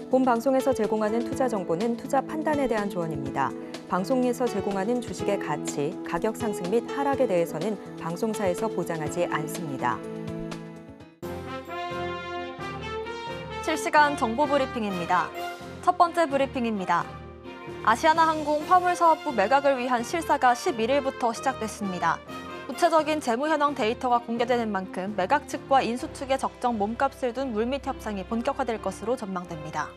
본 방송에서 제공하는 투자 정보는 투자 판단에 대한 조언입니다. 방송에서 제공하는 주식의 가치, 가격 상승 및 하락에 대해서는 방송사에서 보장하지 않습니다. 실시간 정보 브리핑입니다. 첫 번째 브리핑입니다. 아시아나항공 화물사업부 매각을 위한 실사가 11일부터 시작됐습니다. 구체적인 재무 현황 데이터가 공개되는 만큼 매각 측과 인수 측의 적정 몸값을 둔 물밑 협상이 본격화될 것으로 전망됩니다.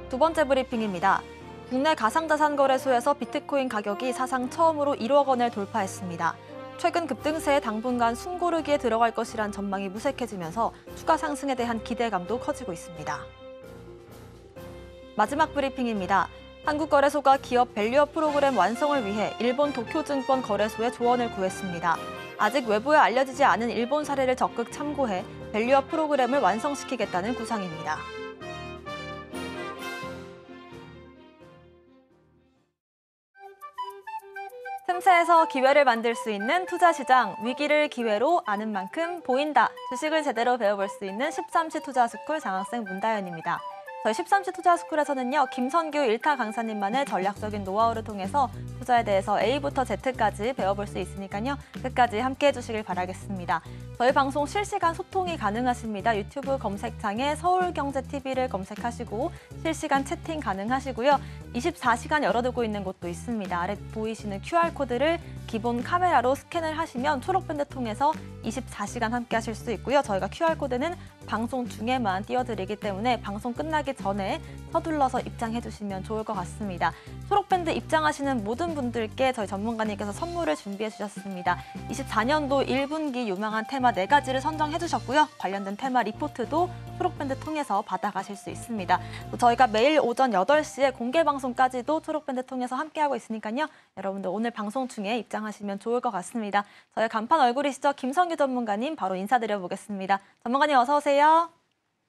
두 번째 브리핑입니다. 국내 가상자산 거래소에서 비트코인 가격이 사상 처음으로 1억 원을 돌파했습니다. 최근 급등세에 당분간 숨고르기에 들어갈 것이란 전망이 무색해지면서 추가 상승에 대한 기대감도 커지고 있습니다. 마지막 브리핑입니다. 한국거래소가 기업 밸류업 프로그램 완성을 위해 일본 도쿄증권 거래소의 조언을 구했습니다. 아직 외부에 알려지지 않은 일본 사례를 적극 참고해 밸류업 프로그램을 완성시키겠다는 구상입니다. 틈새에서 기회를 만들 수 있는 투자시장, 위기를 기회로 아는 만큼 보인다. 주식을 제대로 배워볼 수 있는 13시 투자스쿨 장학생 문다연입니다. 저희 13시 투자스쿨에서는요, 김선규 1타 강사님만의 전략적인 노하우를 통해서 투자에 대해서 A부터 Z까지 배워볼 수 있으니까요, 끝까지 함께해 주시길 바라겠습니다. 저희 방송 실시간 소통이 가능하십니다. 유튜브 검색창에 서울경제TV를 검색하시고 실시간 채팅 가능하시고요. 24시간 열어두고 있는 곳도 있습니다. 아래 보이시는 QR코드를 기본 카메라로 스캔을 하시면 초록밴드 통해서 24시간 함께 하실 수 있고요. 저희가 QR코드는 방송 중에만 띄워드리기 때문에 방송 끝나기 전에 서둘러서 입장해 주시면 좋을 것 같습니다. 초록밴드 입장하시는 모든 분들께 저희 전문가님께서 선물을 준비해 주셨습니다. 24년도 1분기 유망한 테마 4가지를 선정해 주셨고요. 관련된 테마 리포트도 초록밴드 통해서 받아가실 수 있습니다. 또 저희가 매일 오전 8시에 공개 방송까지도 초록밴드 통해서 함께하고 있으니까요. 여러분들 오늘 방송 중에 입장하시면 좋을 것 같습니다. 저희 간판 얼굴이시죠? 김선규 전문가님 바로 인사드려 보겠습니다. 전문가님 어서 오세요.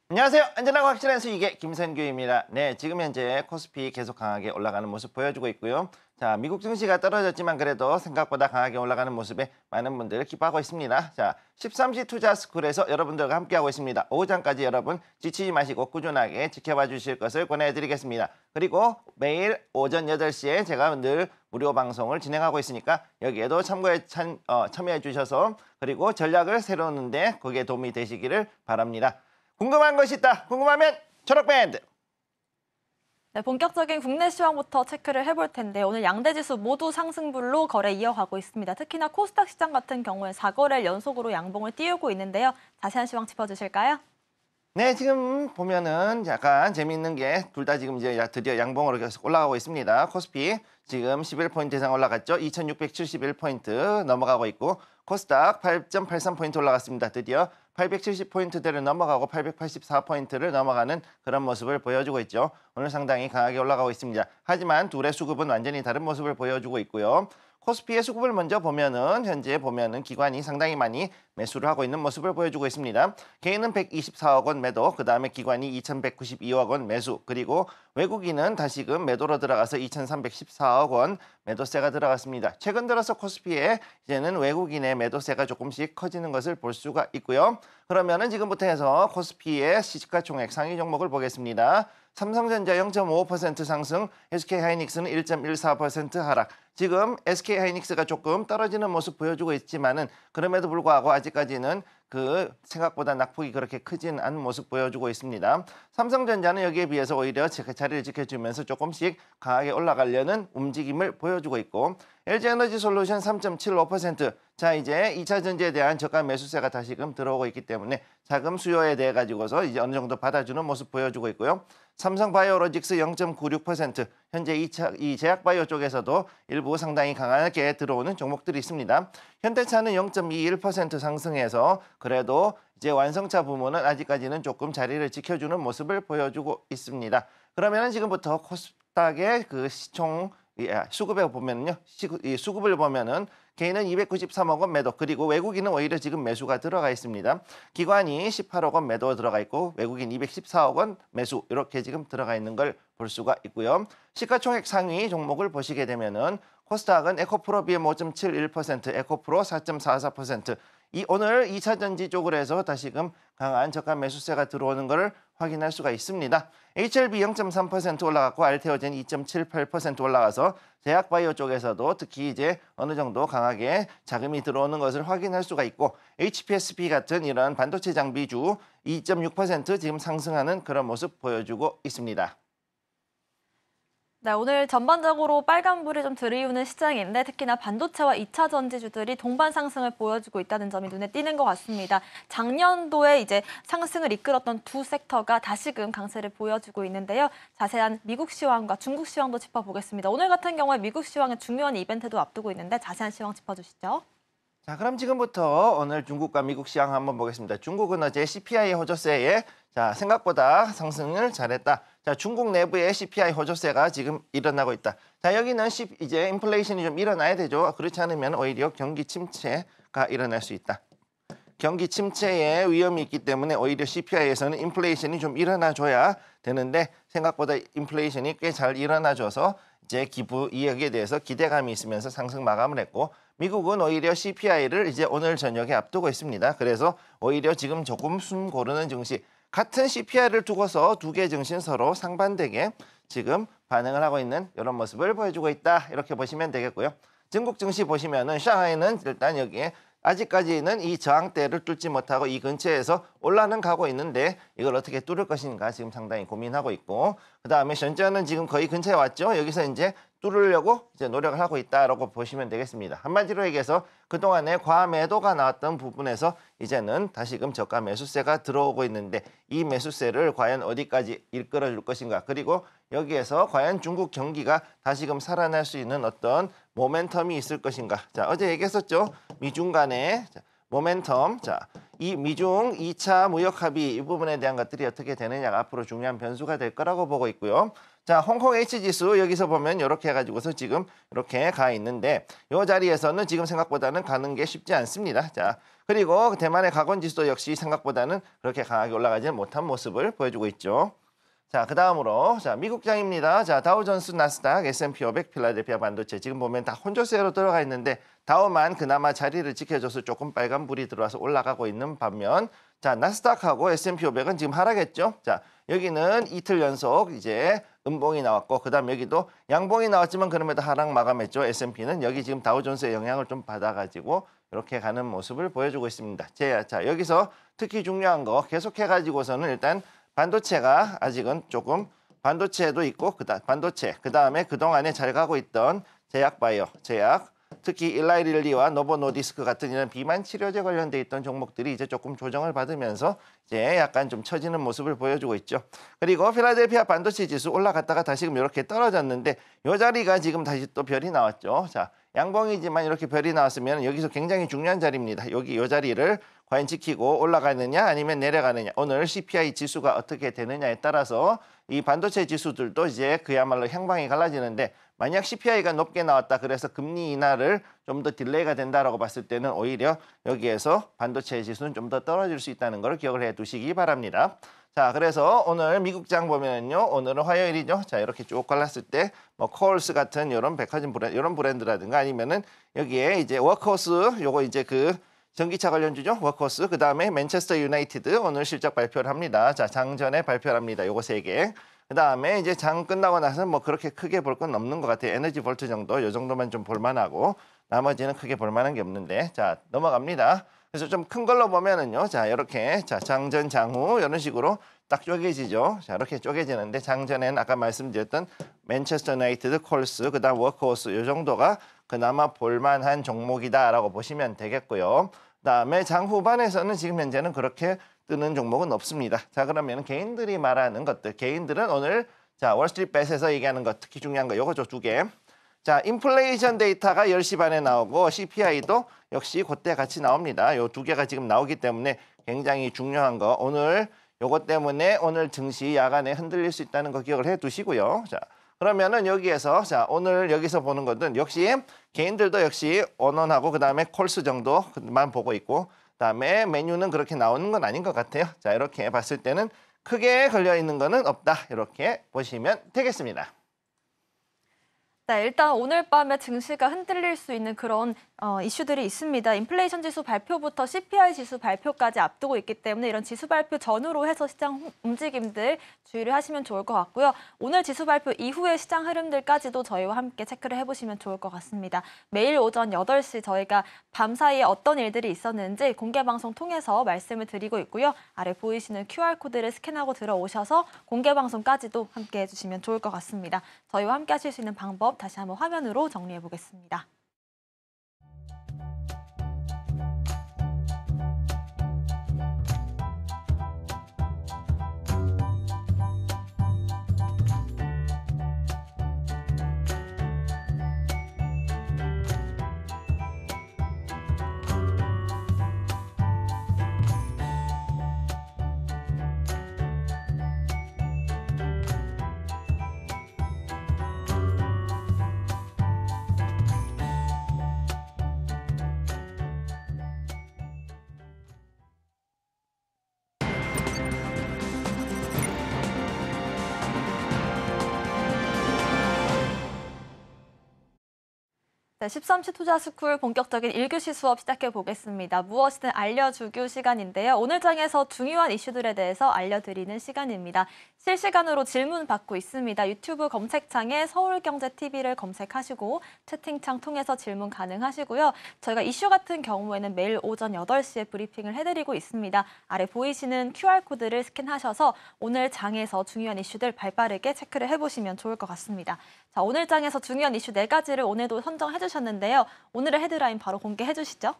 안녕하세요. 안전하고 확실한 수익의 김선규입니다. 네, 지금 현재 코스피 계속 강하게 올라가는 모습 보여주고 있고요. 자, 미국 증시가 떨어졌지만 그래도 생각보다 강하게 올라가는 모습에 많은 분들 기뻐하고 있습니다. 자, 13시 투자스쿨에서 여러분들과 함께하고 있습니다. 오후장까지 여러분 지치지 마시고 꾸준하게 지켜봐 주실 것을 권해드리겠습니다. 그리고 매일 오전 8시에 제가 늘 무료 방송을 진행하고 있으니까 여기에도 참여해 주셔서 그리고 전략을 세우는데 그게 도움이 되시기를 바랍니다. 궁금한 것이 있다. 궁금하면 초록밴드. 네, 본격적인 국내 시황부터 체크를 해볼 텐데 오늘 양대 지수 모두 상승분로 거래 이어가고 있습니다. 특히나 코스닥 시장 같은 경우에 4거래일 연속으로 양봉을 띄우고 있는데요. 자세한 시황 짚어주실까요? 네, 지금 보면은 약간 재미있는 게 둘 다 지금 이제 드디어 양봉으로 계속 올라가고 있습니다. 코스피 지금 11포인트 이상 올라갔죠. 2671포인트 넘어가고 있고 코스닥 8.83포인트 올라갔습니다. 드디어 870포인트대를 넘어가고 884포인트를 넘어가는 그런 모습을 보여주고 있죠. 오늘 상당히 강하게 올라가고 있습니다. 하지만 둘의 수급은 완전히 다른 모습을 보여주고 있고요. 코스피의 수급을 먼저 보면은 현재 보면은 기관이 상당히 많이 매수를 하고 있는 모습을 보여주고 있습니다. 개인은 124억 원 매도, 그 다음에 기관이 2,192억 원 매수, 그리고 외국인은 다시금 매도로 들어가서 2,314억 원 매도세가 들어갔습니다. 최근 들어서 코스피에 이제는 외국인의 매도세가 조금씩 커지는 것을 볼 수가 있고요. 그러면은 지금부터 해서 코스피의 시가총액 상위 종목을 보겠습니다. 삼성전자 0.55% 상승, SK하이닉스는 1.14% 하락. 지금 SK하이닉스가 조금 떨어지는 모습 보여주고 있지만은 그럼에도 불구하고 아직까지는 그 생각보다 낙폭이 그렇게 크진 않은 모습 보여주고 있습니다. 삼성전자는 여기에 비해서 오히려 자리를 지켜주면서 조금씩 강하게 올라가려는 움직임을 보여주고 있고 LG에너지솔루션 3.75%. 자, 이제 2차 전지에 대한 저가 매수세가 다시금 들어오고 있기 때문에 자금 수요에 대해 가지고서 이제 어느 정도 받아주는 모습 보여주고 있고요. 삼성바이오로직스 0.96%. 현재 이 제약바이오 쪽에서도 일부 상당히 강하게 들어오는 종목들이 있습니다. 현대차는 0.21% 상승해서 그래도 이제 완성차 부문은 아직까지는 조금 자리를 지켜주는 모습을 보여주고 있습니다. 그러면은 지금부터 코스닥의 그 시총 수급에 보면은요, 이 수급을 보면은 개인은 293억 원 매도, 그리고 외국인은 오히려 지금 매수가 들어가 있습니다. 기관이 18억 원 매도 들어가 있고 외국인 214억 원 매수 이렇게 지금 들어가 있는 걸 볼 수가 있고요. 시가총액 상위 종목을 보시게 되면은 코스닥은 에코프로 BM5.71%, 에코프로 4.44%. 오늘 2차 전지 쪽으로 해서 다시금 강한 저가 매수세가 들어오는 것을 확인할 수가 있습니다. HLB 0.3% 올라갔고 알테오젠 2.78% 올라가서 제약바이오 쪽에서도 특히 이제 어느 정도 강하게 자금이 들어오는 것을 확인할 수가 있고 HPSP 같은 이런 반도체 장비주 2.6% 지금 상승하는 그런 모습 보여주고 있습니다. 네, 오늘 전반적으로 빨간불이 좀 들이우는 시장인데 특히나 반도체와 2차 전지주들이 동반 상승을 보여주고 있다는 점이 눈에 띄는 것 같습니다. 작년도에 이제 상승을 이끌었던 두 섹터가 다시금 강세를 보여주고 있는데요. 자세한 미국 시황과 중국 시황도 짚어보겠습니다. 오늘 같은 경우에 미국 시황의 중요한 이벤트도 앞두고 있는데 자세한 시황 짚어주시죠. 자, 그럼 지금부터 오늘 중국과 미국 시황 한번 보겠습니다. 중국은 어제 CPI 호조세에 생각보다 상승을 잘했다. 자, 중국 내부의 CPI 호조세가 지금 일어나고 있다. 자, 여기는 이제 인플레이션이 좀 일어나야 되죠. 그렇지 않으면 오히려 경기 침체가 일어날 수 있다. 경기 침체의 위험이 있기 때문에 오히려 CPI에서는 인플레이션이 좀 일어나줘야 되는데 생각보다 인플레이션이 꽤 잘 일어나줘서 이제 기부 이익에 대해서 기대감이 있으면서 상승 마감을 했고 미국은 오히려 CPI를 이제 오늘 저녁에 앞두고 있습니다. 그래서 오히려 지금 조금 숨 고르는 증시, 같은 CPI를 두고서 두 개 증시는 서로 상반되게 지금 반응을 하고 있는 이런 모습을 보여주고 있다. 이렇게 보시면 되겠고요. 중국 증시 보시면은 샹하이는 일단 여기에 아직까지는 이 저항대를 뚫지 못하고 이 근처에서 올라는 가고 있는데 이걸 어떻게 뚫을 것인가 지금 상당히 고민하고 있고 그다음에 션전은 지금 거의 근처에 왔죠. 여기서 이제 뚫으려고 이제 노력을 하고 있다라고 보시면 되겠습니다. 한마디로 얘기해서 그동안에 과매도가 나왔던 부분에서 이제는 다시금 저가 매수세가 들어오고 있는데 이 매수세를 과연 어디까지 이끌어 줄 것인가, 그리고 여기에서 과연 중국 경기가 다시금 살아날 수 있는 어떤 모멘텀이 있을 것인가. 자, 어제 얘기했었죠. 미중 간의 모멘텀. 자, 이 미중 2차 무역 합의 이 부분에 대한 것들이 어떻게 되느냐가 앞으로 중요한 변수가 될 거라고 보고 있고요. 자, 홍콩 H지수 여기서 보면 이렇게 해가지고서 지금 이렇게 가 있는데 이 자리에서는 지금 생각보다는 가는 게 쉽지 않습니다. 자, 그리고 대만의 각원지수도 역시 생각보다는 그렇게 강하게 올라가지 못한 모습을 보여주고 있죠. 자, 그 다음으로 미국장입니다. 자, 다우존스, 나스닥, S&P 500, 필라델피아 반도체 지금 보면 다 혼조세로 들어가 있는데 다우만 그나마 자리를 지켜줘서 조금 빨간불이 들어와서 올라가고 있는 반면 자, 나스닥하고 S&P 500은 지금 하락했죠. 자, 여기는 이틀 연속 이제 음봉이 나왔고 그다음 여기도 양봉이 나왔지만 그럼에도 하락 마감했죠. S&P는 여기 지금 다우존스의 영향을 좀 받아가지고 이렇게 가는 모습을 보여주고 있습니다. 자, 여기서 특히 중요한 거 계속해가지고서는 일단 반도체가 아직은 조금 반도체도 있고 반도체 그다음에 그동안에 잘 가고 있던 제약바이오, 특히 일라이릴리와 노보노디스크 같은 이런 비만 치료제 관련돼 있던 종목들이 이제 조금 조정을 받으면서 이제 약간 좀 처지는 모습을 보여주고 있죠. 그리고 필라델피아 반도체 지수 올라갔다가 다시금 이렇게 떨어졌는데 이 자리가 지금 다시 또 별이 나왔죠. 자, 양봉이지만 이렇게 별이 나왔으면 여기서 굉장히 중요한 자리입니다. 여기 이 자리를 과연 지키고 올라가느냐 아니면 내려가느냐, 오늘 CPI 지수가 어떻게 되느냐에 따라서 이 반도체 지수들도 이제 그야말로 향방이 갈라지는데 만약 CPI가 높게 나왔다 그래서 금리 인하를 좀 더 딜레이가 된다라고 봤을 때는 오히려 여기에서 반도체 지수는 좀 더 떨어질 수 있다는 걸 기억을 해 두시기 바랍니다. 자, 그래서 오늘 미국장 보면은요, 오늘은 화요일이죠. 자, 이렇게 쭉 갈랐을 때 뭐 코얼스 같은 이런 백화점 브랜드, 이런 브랜드라든가 아니면은 여기에 이제 워크호스, 요거 이제 그 전기차 관련주죠. 워크호스. 그다음에 맨체스터 유나이티드 오늘 실적 발표를 합니다. 자, 장전에 발표를 합니다. 요거 3개. 그다음에 이제 장 끝나고 나서 뭐 그렇게 크게 볼 건 없는 것 같아요. 에너지 볼트 정도, 요 정도만 좀 볼만하고 나머지는 크게 볼만한 게 없는데 자, 넘어갑니다. 그래서 좀 큰 걸로 보면은요, 자, 이렇게 자, 장전, 장후 이런 식으로 딱 쪼개지죠. 자, 이렇게 쪼개지는데 장전에는 아까 말씀드렸던 맨체스터 유나이티드, 콜스, 그다음 워크호스 요 정도가 그나마 볼만한 종목이다라고 보시면 되겠고요. 그다음에 장 후반에서는 지금 현재는 그렇게 뜨는 종목은 없습니다. 자, 그러면 개인들이 말하는 것들, 개인들은 오늘 자, 월스트리트벳에서 얘기하는 것 특히 중요한 거 요거 두 개. 자, 인플레이션 데이터가 10시 반에 나오고 CPI도 역시 그때 같이 나옵니다. 요 두 개가 지금 나오기 때문에 굉장히 중요한 거, 오늘 요것 때문에 오늘 증시 야간에 흔들릴 수 있다는 거 기억을 해 두시고요. 자, 그러면은 여기에서 자 오늘 여기서 보는 것은 역시 개인들도 역시 언론하고 그다음에 콜스 정도만 보고 있고 그다음에 메뉴는 그렇게 나오는 건 아닌 것 같아요. 자 이렇게 봤을 때는 크게 걸려 있는 거는 없다. 이렇게 보시면 되겠습니다. 네, 일단 오늘 밤에 증시가 흔들릴 수 있는 그런 이슈들이 있습니다. 인플레이션 지수 발표부터 CPI 지수 발표까지 앞두고 있기 때문에 이런 지수 발표 전후로 해서 시장 움직임들 주의를 하시면 좋을 것 같고요. 오늘 지수 발표 이후의 시장 흐름들까지도 저희와 함께 체크를 해보시면 좋을 것 같습니다. 매일 오전 8시 저희가 밤 사이에 어떤 일들이 있었는지 공개 방송 통해서 말씀을 드리고 있고요. 아래 보이시는 QR코드를 스캔하고 들어오셔서 공개 방송까지도 함께 해주시면 좋을 것 같습니다. 저희와 함께 하실 수 있는 방법 다시 한번 화면으로 정리해 보겠습니다. 네, 13시 투자스쿨 본격적인 1교시 수업 시작해 보겠습니다. 무엇이든 알려주교 시간인데요. 오늘 장에서 중요한 이슈들에 대해서 알려드리는 시간입니다. 실시간으로 질문 받고 있습니다. 유튜브 검색창에 서울경제TV를 검색하시고 채팅창 통해서 질문 가능하시고요. 저희가 이슈 같은 경우에는 매일 오전 8시에 브리핑을 해드리고 있습니다. 아래 보이시는 QR코드를 스캔하셔서 오늘 장에서 중요한 이슈들 발빠르게 체크를 해보시면 좋을 것 같습니다. 자, 오늘 장에서 중요한 이슈 4가지를 오늘도 선정해 주셨는데요. 오늘의 헤드라인 바로 공개해 주시죠.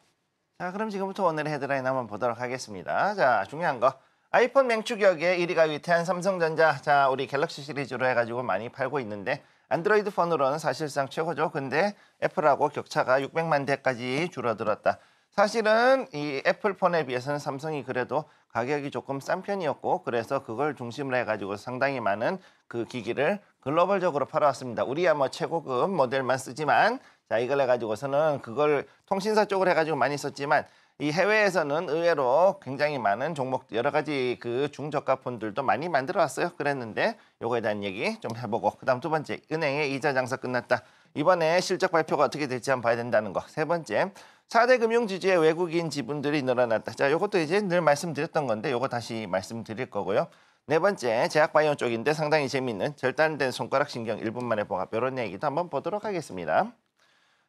자, 그럼 지금부터 오늘의 헤드라인 한번 보도록 하겠습니다. 자, 중요한 거. 아이폰 맹추격에 1위가 위태한 삼성전자. 자, 우리 갤럭시 시리즈로 해가지고 많이 팔고 있는데 안드로이드 폰으로는 사실상 최고죠. 근데 애플하고 격차가 600만 대까지 줄어들었다. 사실은 이 애플폰에 비해서는 삼성이 그래도 가격이 조금 싼 편이었고 그래서 그걸 중심으로 해가지고 상당히 많은 그 기기를 글로벌적으로 팔아왔습니다. 우리야 뭐 최고급 모델만 쓰지만 자 이걸 해가지고서는 그걸 통신사 쪽으로 해가지고 많이 썼지만 이 해외에서는 의외로 굉장히 많은 종목 여러 가지 그 중저가 폰들도 많이 만들어 왔어요. 그랬는데 요거에 대한 얘기 좀 해보고 그다음 두 번째 은행의 이자 장사 끝났다. 이번에 실적 발표가 어떻게 될지 한번 봐야 된다는 거. 세 번째 4대 금융지주의 외국인 지분들이 늘어났다. 자, 요것도 이제 늘 말씀드렸던 건데 요거 다시 말씀드릴 거고요. 네 번째 제약바이오 쪽인데 상당히 재미있는 절단된 손가락 신경 1분 만에 봉합 이런 얘기도 한번 보도록 하겠습니다.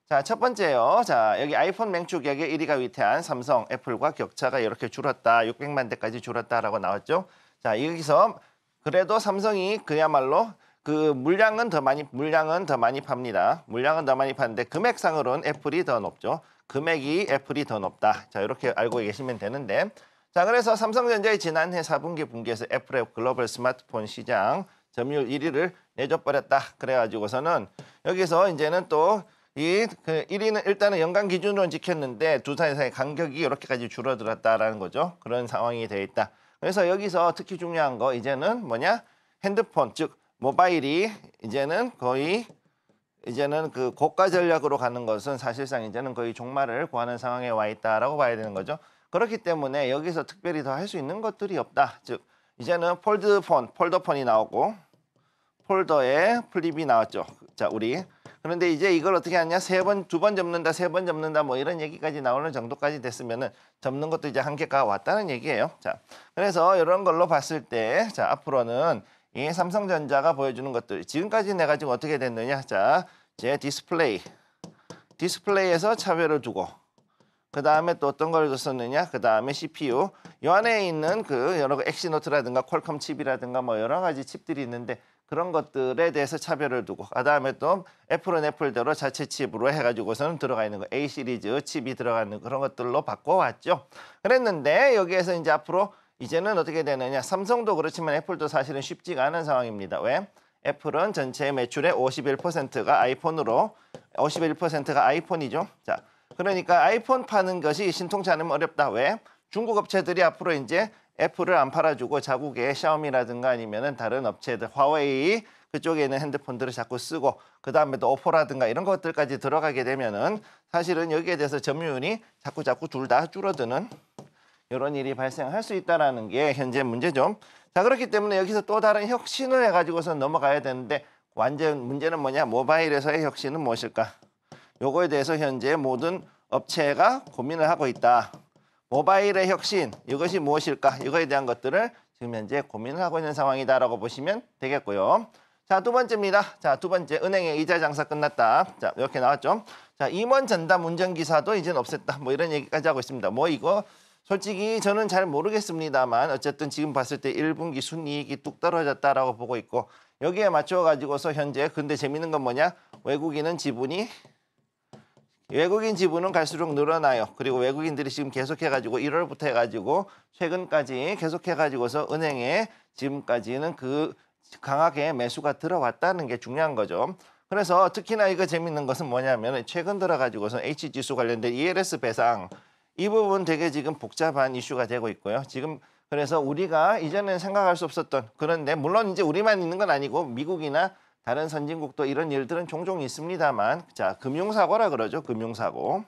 자, 첫 번째요. 자, 여기 아이폰 맹추격에 1위가 위태한 삼성, 애플과 격차가 이렇게 줄었다. 600만 대까지 줄었다라고 나왔죠. 자, 여기서 그래도 삼성이 그야말로 그 물량은 더 많이 팝니다. 물량은 더 많이 파는데 금액상으로는 애플이 더 높죠. 금액이 애플이 더 높다. 자, 이렇게 알고 계시면 되는데 자, 그래서 삼성전자의 지난해 4분기 분기에서 애플의 글로벌 스마트폰 시장 점유율 1위를 내줘버렸다. 그래가지고서는 여기서 이제는 또 이 그 1위는 일단은 연간 기준으로는 지켰는데 두 사이의 간격이 이렇게까지 줄어들었다라는 거죠. 그런 상황이 되어 있다. 그래서 여기서 특히 중요한 거 이제는 뭐냐? 핸드폰 즉 모바일이 이제는 거의 이제는 그 고가 전략으로 가는 것은 사실상 이제는 거의 종말을 구하는 상황에 와 있다라고 봐야 되는 거죠. 그렇기 때문에 여기서 특별히 더 할 수 있는 것들이 없다. 즉 이제는 폴더폰이 나오고 폴더에 플립이 나왔죠. 자, 우리 그런데 이제 이걸 어떻게 하냐? 두 번 접는다, 세 번 접는다 뭐 이런 얘기까지 나오는 정도까지 됐으면은 접는 것도 이제 한계가 왔다는 얘기예요. 자, 그래서 이런 걸로 봤을 때 자, 앞으로는 이 삼성전자가 보여주는 것들 지금까지 내가 지금 어떻게 됐느냐? 자, 이제 디스플레이에서 차별을 두고 그 다음에 또 어떤 걸 줬었느냐? 그 다음에 CPU 이 안에 있는 그 여러 엑시노트라든가 퀄컴 칩이라든가 뭐 여러 가지 칩들이 있는데 그런 것들에 대해서 차별을 두고 그 다음에 또 애플은 애플대로 자체 칩으로 해가지고서는 들어가 있는 거 A 시리즈 칩이 들어가는 그런 것들로 바꿔왔죠. 그랬는데 여기에서 이제 앞으로 이제는 어떻게 되느냐? 삼성도 그렇지만 애플도 사실은 쉽지가 않은 상황입니다. 왜? 애플은 전체 매출의 51%가 아이폰으로 51%가 아이폰이죠. 자, 그러니까 아이폰 파는 것이 신통치 않으면 어렵다. 왜? 중국 업체들이 앞으로 이제 애플을 안 팔아주고 자국의 샤오미라든가 아니면은 다른 업체들, 화웨이, 그쪽에 있는 핸드폰들을 자꾸 쓰고 그다음에 또 오포라든가 이런 것들까지 들어가게 되면은 사실은 여기에 대해서 점유율이 자꾸 둘 다 줄어드는 이런 일이 발생할 수 있다라는 게 현재 문제죠. 자, 그렇기 때문에 여기서 또 다른 혁신을 해가지고서 넘어가야 되는데 완전 문제는 뭐냐? 모바일에서의 혁신은 무엇일까? 요거에 대해서 현재 모든 업체가 고민을 하고 있다. 모바일의 혁신, 이것이 무엇일까? 이거에 대한 것들을 지금 현재 고민을 하고 있는 상황이다라고 보시면 되겠고요. 자, 두 번째입니다. 자, 두 번째, 은행의 이자 장사 끝났다. 자, 이렇게 나왔죠. 자, 임원 전담 운전기사도 이제는 없앴다. 뭐 이런 얘기까지 하고 있습니다. 뭐 이거 솔직히 저는 잘 모르겠습니다만 어쨌든 지금 봤을 때 1분기 순이익이 뚝 떨어졌다라고 보고 있고 여기에 맞춰 가지고서 현재 근데 재밌는 건 뭐냐? 외국인 지분은 갈수록 늘어나요. 그리고 외국인들이 지금 계속해가지고 1월부터 해가지고 최근까지 계속해가지고서 은행에 지금까지는 그 강하게 매수가 들어왔다는 게 중요한 거죠. 그래서 특히나 이거 재밌는 것은 뭐냐면 최근 들어가지고서 H지수 관련된 ELS 배상 이 부분 되게 지금 복잡한 이슈가 되고 있고요. 지금 그래서 우리가 이전에는 생각할 수 없었던 그런데 물론 이제 우리만 있는 건 아니고 미국이나 다른 선진국도 이런 일들은 종종 있습니다만 자, 금융사고라 그러죠. 금융사고.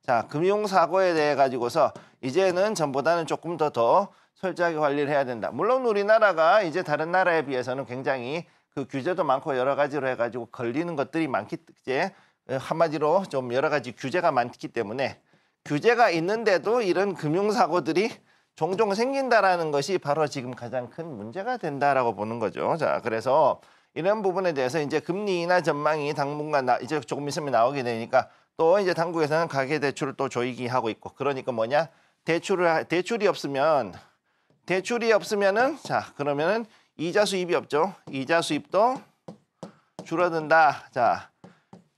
자, 금융사고에 대해 가지고서 이제는 전보다는 조금 더 철저하게 관리를 해야 된다. 물론 우리나라가 이제 다른 나라에 비해서는 굉장히 그 규제도 많고 여러 가지로 해가지고 걸리는 것들이 많기 이제 한마디로 좀 여러 가지 규제가 많기 때문에 규제가 있는데도 이런 금융사고들이 종종 생긴다라는 것이 바로 지금 가장 큰 문제가 된다라고 보는 거죠. 자, 그래서 이런 부분에 대해서 이제 금리 인하 전망이 당분간 이제 조금 있으면 나오게 되니까 또 이제 당국에서는 가계대출을 또 조이기 하고 있고 그러니까 뭐냐 대출이 없으면은 자 그러면은 이자 수입이 없죠. 이자 수입도 줄어든다. 자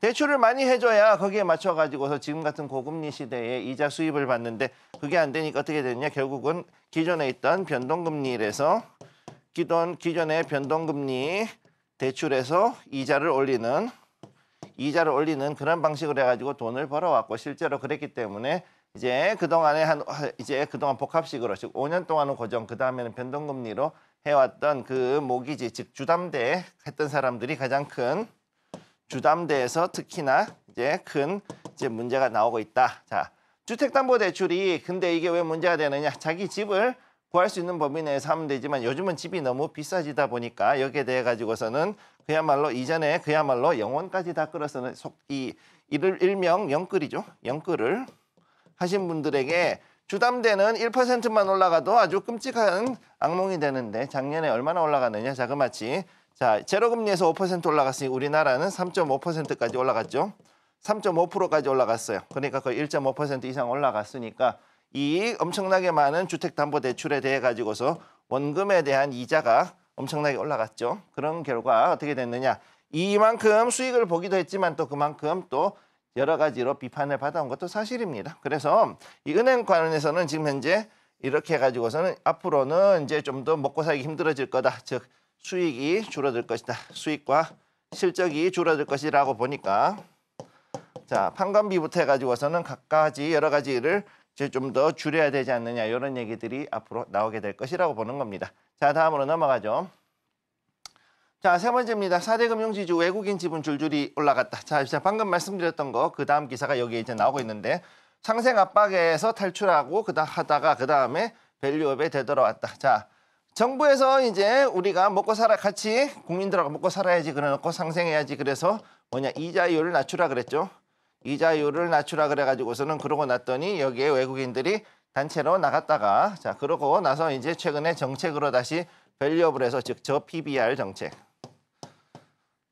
대출을 많이 해줘야 거기에 맞춰가지고서 지금 같은 고금리 시대에 이자 수입을 받는데 그게 안 되니까 어떻게 되냐 결국은 기존에 있던 변동금리에서 기존의 변동금리 대출에서 이자를 올리는 그런 방식으로 해가지고 돈을 벌어왔고 실제로 그랬기 때문에 이제 그동안 복합식으로 즉 5년 동안은 고정 그 다음에는 변동금리로 해왔던 그 모기지 즉 주담대 했던 사람들이 가장 큰 주담대에서 특히나 이제 큰 문제가 나오고 있다. 자 주택담보대출이 근데 이게 왜 문제가 되느냐 자기 집을 구할 수 있는 범위 내에서 하면 되지만 요즘은 집이 너무 비싸지다 보니까 여기에 대해 가지고서는 그야말로 이전에 영혼까지 다 끌어서는 이를 일명 영끌이죠. 영끌을 하신 분들에게 주담대는 1%만 올라가도 아주 끔찍한 악몽이 되는데 작년에 얼마나 올라가느냐 자그마치 자 제로금리에서 5% 올라갔으니 우리나라는 3.5%까지 올라갔죠. 3.5%까지 올라갔어요. 그러니까 거의 1.5% 이상 올라갔으니까 이 엄청나게 많은 주택담보대출에 대해 가지고서 원금에 대한 이자가 엄청나게 올라갔죠. 그런 결과 어떻게 됐느냐. 이만큼 수익을 보기도 했지만 또 그만큼 또 여러 가지로 비판을 받아온 것도 사실입니다. 그래서 이 은행 관련해서는 지금 현재 이렇게 해가지고서는 앞으로는 이제 좀 더 먹고 살기 힘들어질 거다. 즉 수익이 줄어들 것이다. 수익과 실적이 줄어들 것이라고 보니까 자 판관비부터 해가지고서는 각가지 여러 가지를 이제 좀 더 줄여야 되지 않느냐 이런 얘기들이 앞으로 나오게 될 것이라고 보는 겁니다. 자 다음으로 넘어가죠. 자 세 번째입니다. 4대 금융지주 외국인 지분 줄줄이 올라갔다. 자 방금 말씀드렸던 거 그 다음 기사가 여기에 이제 나오고 있는데 상생 압박에서 탈출하고 그 다음에 밸류업에 되돌아왔다. 자 정부에서 이제 우리가 먹고 살아 같이 국민들하고 먹고 살아야지 그래놓고 상생해야지 그래서 뭐냐 이자율을 낮추라 그랬죠. 이자율을 낮추라 그래가지고서는 그러고 났더니 여기에 외국인들이 단체로 나갔다가 자 그러고 나서 이제 최근에 정책으로 다시 밸류업을 해서 즉 저 PBR 정책.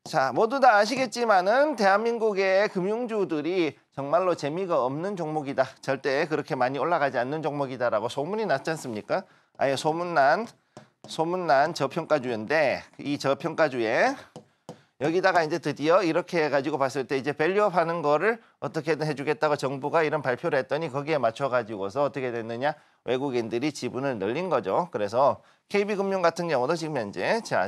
자 모두 다 아시겠지만은 대한민국의 금융주들이 정말로 재미가 없는 종목이다. 절대 그렇게 많이 올라가지 않는 종목이다라고 소문이 났지 않습니까? 아예 소문난 저평가주인데 이 저평가주에 여기다가 이제 드디어 이렇게 해가지고 봤을 때 이제 밸류업 하는 거를 어떻게든 해주겠다고 정부가 이런 발표를 했더니 거기에 맞춰가지고서 어떻게 됐느냐 외국인들이 지분을 늘린 거죠. 그래서 KB금융 같은 경우도 지금 현재 자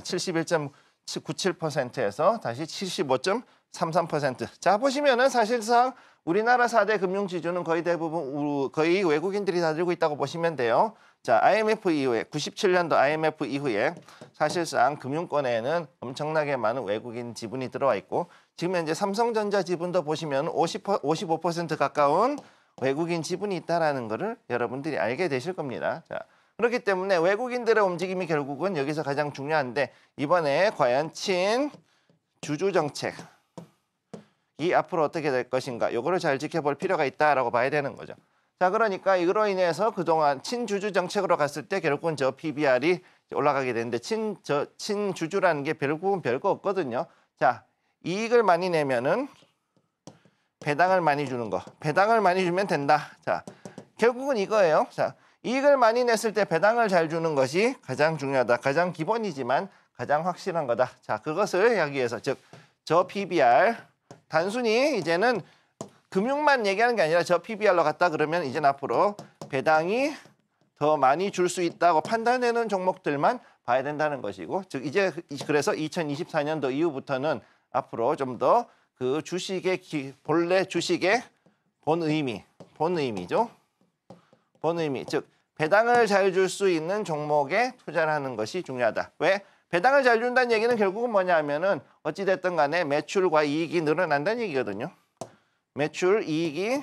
97%에서 다시 75.33%. 자, 보시면은 사실상 우리나라 4대 금융지주는 거의 대부분 거의 외국인들이 다 들고 있다고 보시면 돼요. 자, IMF 이후에 97년도 IMF 이후에 사실상 금융권에는 엄청나게 많은 외국인 지분이 들어와 있고 지금 현재 삼성전자 지분도 보시면 55% 가까운 외국인 지분이 있다라는 거를 여러분들이 알게 되실 겁니다. 자, 그렇기 때문에 외국인들의 움직임이 결국은 여기서 가장 중요한데 이번에 과연 친주주 정책이 앞으로 어떻게 될 것인가 요거를 잘 지켜볼 필요가 있다라고 봐야 되는 거죠. 자, 그러니까 이거로 인해서 그동안 친주주 정책으로 갔을 때 결국은 저 PBR이 올라가게 되는데 친주주라는 게 결국은 별거 없거든요. 자, 이익을 많이 내면은 배당을 많이 주는 거. 배당을 많이 주면 된다. 자, 결국은 이거예요. 자, 이익을 많이 냈을 때 배당을 잘 주는 것이 가장 중요하다. 가장 기본이지만 가장 확실한 거다. 자, 그것을 이야기해서 즉 저 PBR 단순히 이제는 금융만 얘기하는 게 아니라 저 PBR로 갔다 그러면 이제 앞으로 배당이 더 많이 줄 수 있다고 판단되는 종목들만 봐야 된다는 것이고 즉 이제 그래서 2024년도 이후부터는 앞으로 좀 더 그 주식의 본래 주식의 본 의미죠. 본 의미 즉 배당을 잘 줄 수 있는 종목에 투자를 하는 것이 중요하다. 왜? 배당을 잘 준다는 얘기는 결국은 뭐냐 하면은 어찌됐든 간에 매출과 이익이 늘어난다는 얘기거든요. 매출, 이익이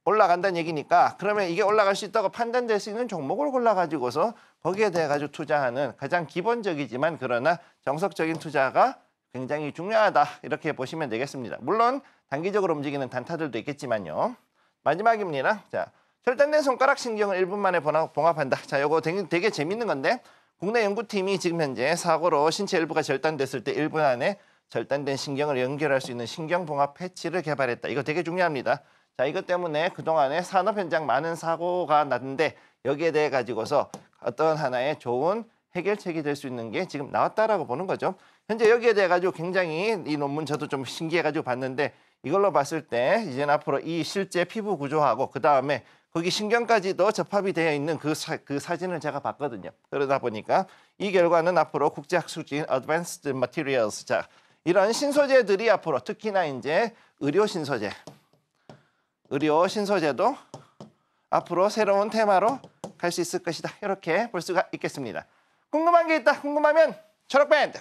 올라간다는 얘기니까 그러면 이게 올라갈 수 있다고 판단될 수 있는 종목을 골라가지고서 거기에 대해 가지고 투자하는 가장 기본적이지만 그러나 정석적인 투자가 굉장히 중요하다. 이렇게 보시면 되겠습니다. 물론 단기적으로 움직이는 단타들도 있겠지만요. 마지막입니다. 자, 절단된 손가락 신경을 1분 만에 봉합한다. 자, 요거 되게 재밌는 건데 국내 연구팀이 지금 현재 사고로 신체 일부가 절단됐을 때 1분 안에 절단된 신경을 연결할 수 있는 신경봉합 패치를 개발했다. 이거 되게 중요합니다. 자, 이것 때문에 그동안에 산업 현장 많은 사고가 났는데 여기에 대해 가지고서 어떤 하나의 좋은 해결책이 될 수 있는 게 지금 나왔다라고 보는 거죠. 현재 여기에 대해 가지고 굉장히 이 논문 저도 좀 신기해 가지고 봤는데 이걸로 봤을 때 이제는 앞으로 이 실제 피부 구조하고 그다음에 거기 신경까지도 접합이 되어 있는 그 사진을 제가 봤거든요. 그러다 보니까 이 결과는 앞으로 국제학술지인 Advanced Materials 자, 이런 신소재들이 앞으로 특히나 이제 의료 신소재도 앞으로 새로운 테마로 갈 수 있을 것이다. 이렇게 볼 수가 있겠습니다. 궁금한 게 있다. 궁금하면 초록밴드.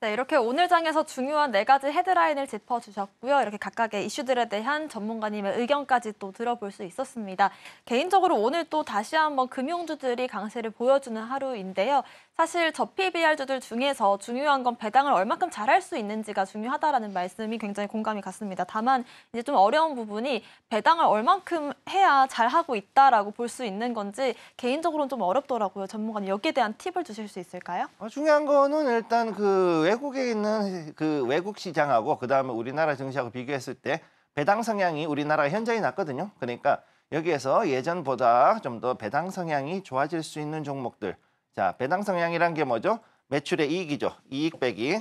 네, 이렇게 오늘 장에서 중요한 4가지 헤드라인을 짚어주셨고요. 이렇게 각각의 이슈들에 대한 전문가님의 의견까지 또 들어볼 수 있었습니다. 개인적으로 오늘 또 다시 한번 금융주들이 강세를 보여주는 하루인데요. 사실 저 PBR주들 중에서 중요한 건 배당을 얼마큼 잘할 수 있는지가 중요하다라는 말씀이 굉장히 공감이 갔습니다. 다만 이제 좀 어려운 부분이 배당을 얼만큼 해야 잘하고 있다라고 볼 수 있는 건지 개인적으로는 좀 어렵더라고요. 전문가님 여기에 대한 팁을 주실 수 있을까요? 중요한 거는 일단 그 외국에 있는 그 외국 시장하고 그다음에 우리나라 증시하고 비교했을 때 배당 성향이 우리나라가 현저히 낮거든요. 그러니까 여기에서 예전보다 좀 더 배당 성향이 좋아질 수 있는 종목들. 자, 배당 성향이란 게 뭐죠? 매출의 이익이죠. 이익 빼기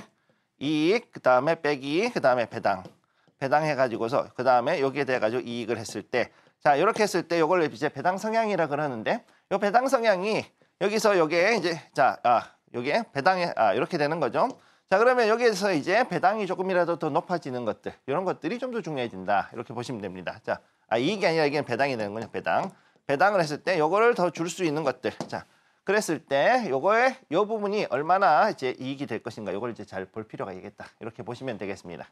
이익 그다음에 빼기 그다음에 배당 해가지고서 그다음에 여기에 대해 가지고 이익을 했을 때 자, 이렇게 했을 때 이걸 이제 배당 성향이라 그러는데 이 배당 성향이 여기서 요게 이제 요게 배당에 이렇게 되는 거죠. 자, 그러면 여기에서 이제 배당이 조금이라도 더 높아지는 것들 이런 것들이 좀 더 중요해진다. 이렇게 보시면 됩니다. 자, 이익이 아니라 이게 배당이 되는 거죠. 배당을 했을 때 요거를 더 줄 수 있는 것들. 자, 그랬을 때 요거의 요 부분이 얼마나 이제 이익이 될 것인가 요걸 이제 잘 볼 필요가 있겠다. 이렇게 보시면 되겠습니다.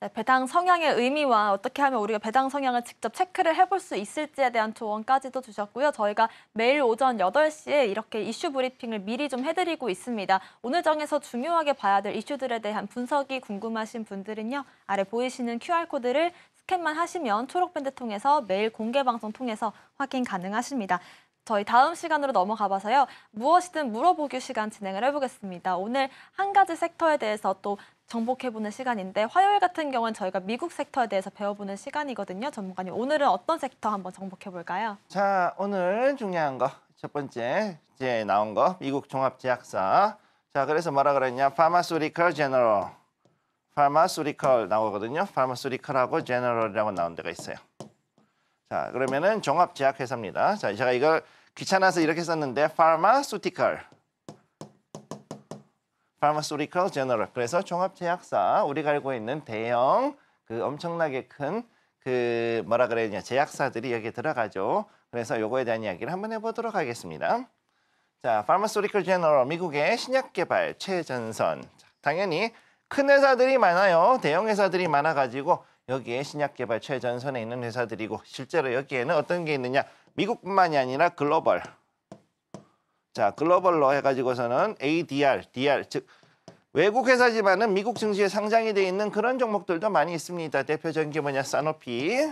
네, 배당 성향의 의미와 어떻게 하면 우리가 배당 성향을 직접 체크를 해볼 수 있을지에 대한 조언까지도 주셨고요. 저희가 매일 오전 8시에 이렇게 이슈 브리핑을 미리 좀 해드리고 있습니다. 오늘 장에서 중요하게 봐야 될 이슈들에 대한 분석이 궁금하신 분들은요. 아래 보이시는 QR코드를 스캔만 하시면 초록밴드 통해서 매일 공개 방송 통해서 확인 가능하십니다. 저희 다음 시간으로 넘어가 봐서요. 무엇이든 물어보기 시간 진행을 해보겠습니다. 오늘 한 가지 섹터에 대해서 또 정복해보는 시간인데 화요일 같은 경우는 저희가 미국 섹터에 대해서 배워보는 시간이거든요. 전문가님, 오늘은 어떤 섹터 한번 정복해볼까요? 자, 오늘 중요한 거 첫 번째 이제 나온 거 미국 종합제약사. 자, 그래서 뭐라 그랬냐? Pharmaceutical General. Pharmaceutical 나오거든요. Pharmaceutical하고 General이라고 나온 데가 있어요. 자, 그러면은 종합제약회사입니다. 자, 제가 이걸 귀찮아서 이렇게 썼는데 Pharmaceutical. Pharmaceutical General. 그래서 종합제약사, 우리가 알고 있는 대형 그 엄청나게 큰 그 뭐라 그래야 되냐 제약사들이 여기에 들어가죠. 그래서 요거에 대한 이야기를 한번 해보도록 하겠습니다. 자, Pharmaceutical General, 미국의 신약개발 최전선. 당연히 큰 회사들이 많아요. 대형 회사들이 많아가지고 여기에 신약개발 최전선에 있는 회사들이고, 실제로 여기에는 어떤 게 있느냐, 미국뿐만이 아니라 글로벌. 자, 글로벌로 해가지고서는 ADR, DR, 즉 외국 회사지만은 미국 증시에 상장이 돼 있는 그런 종목들도 많이 있습니다. 대표적인 게 뭐냐, 사노피.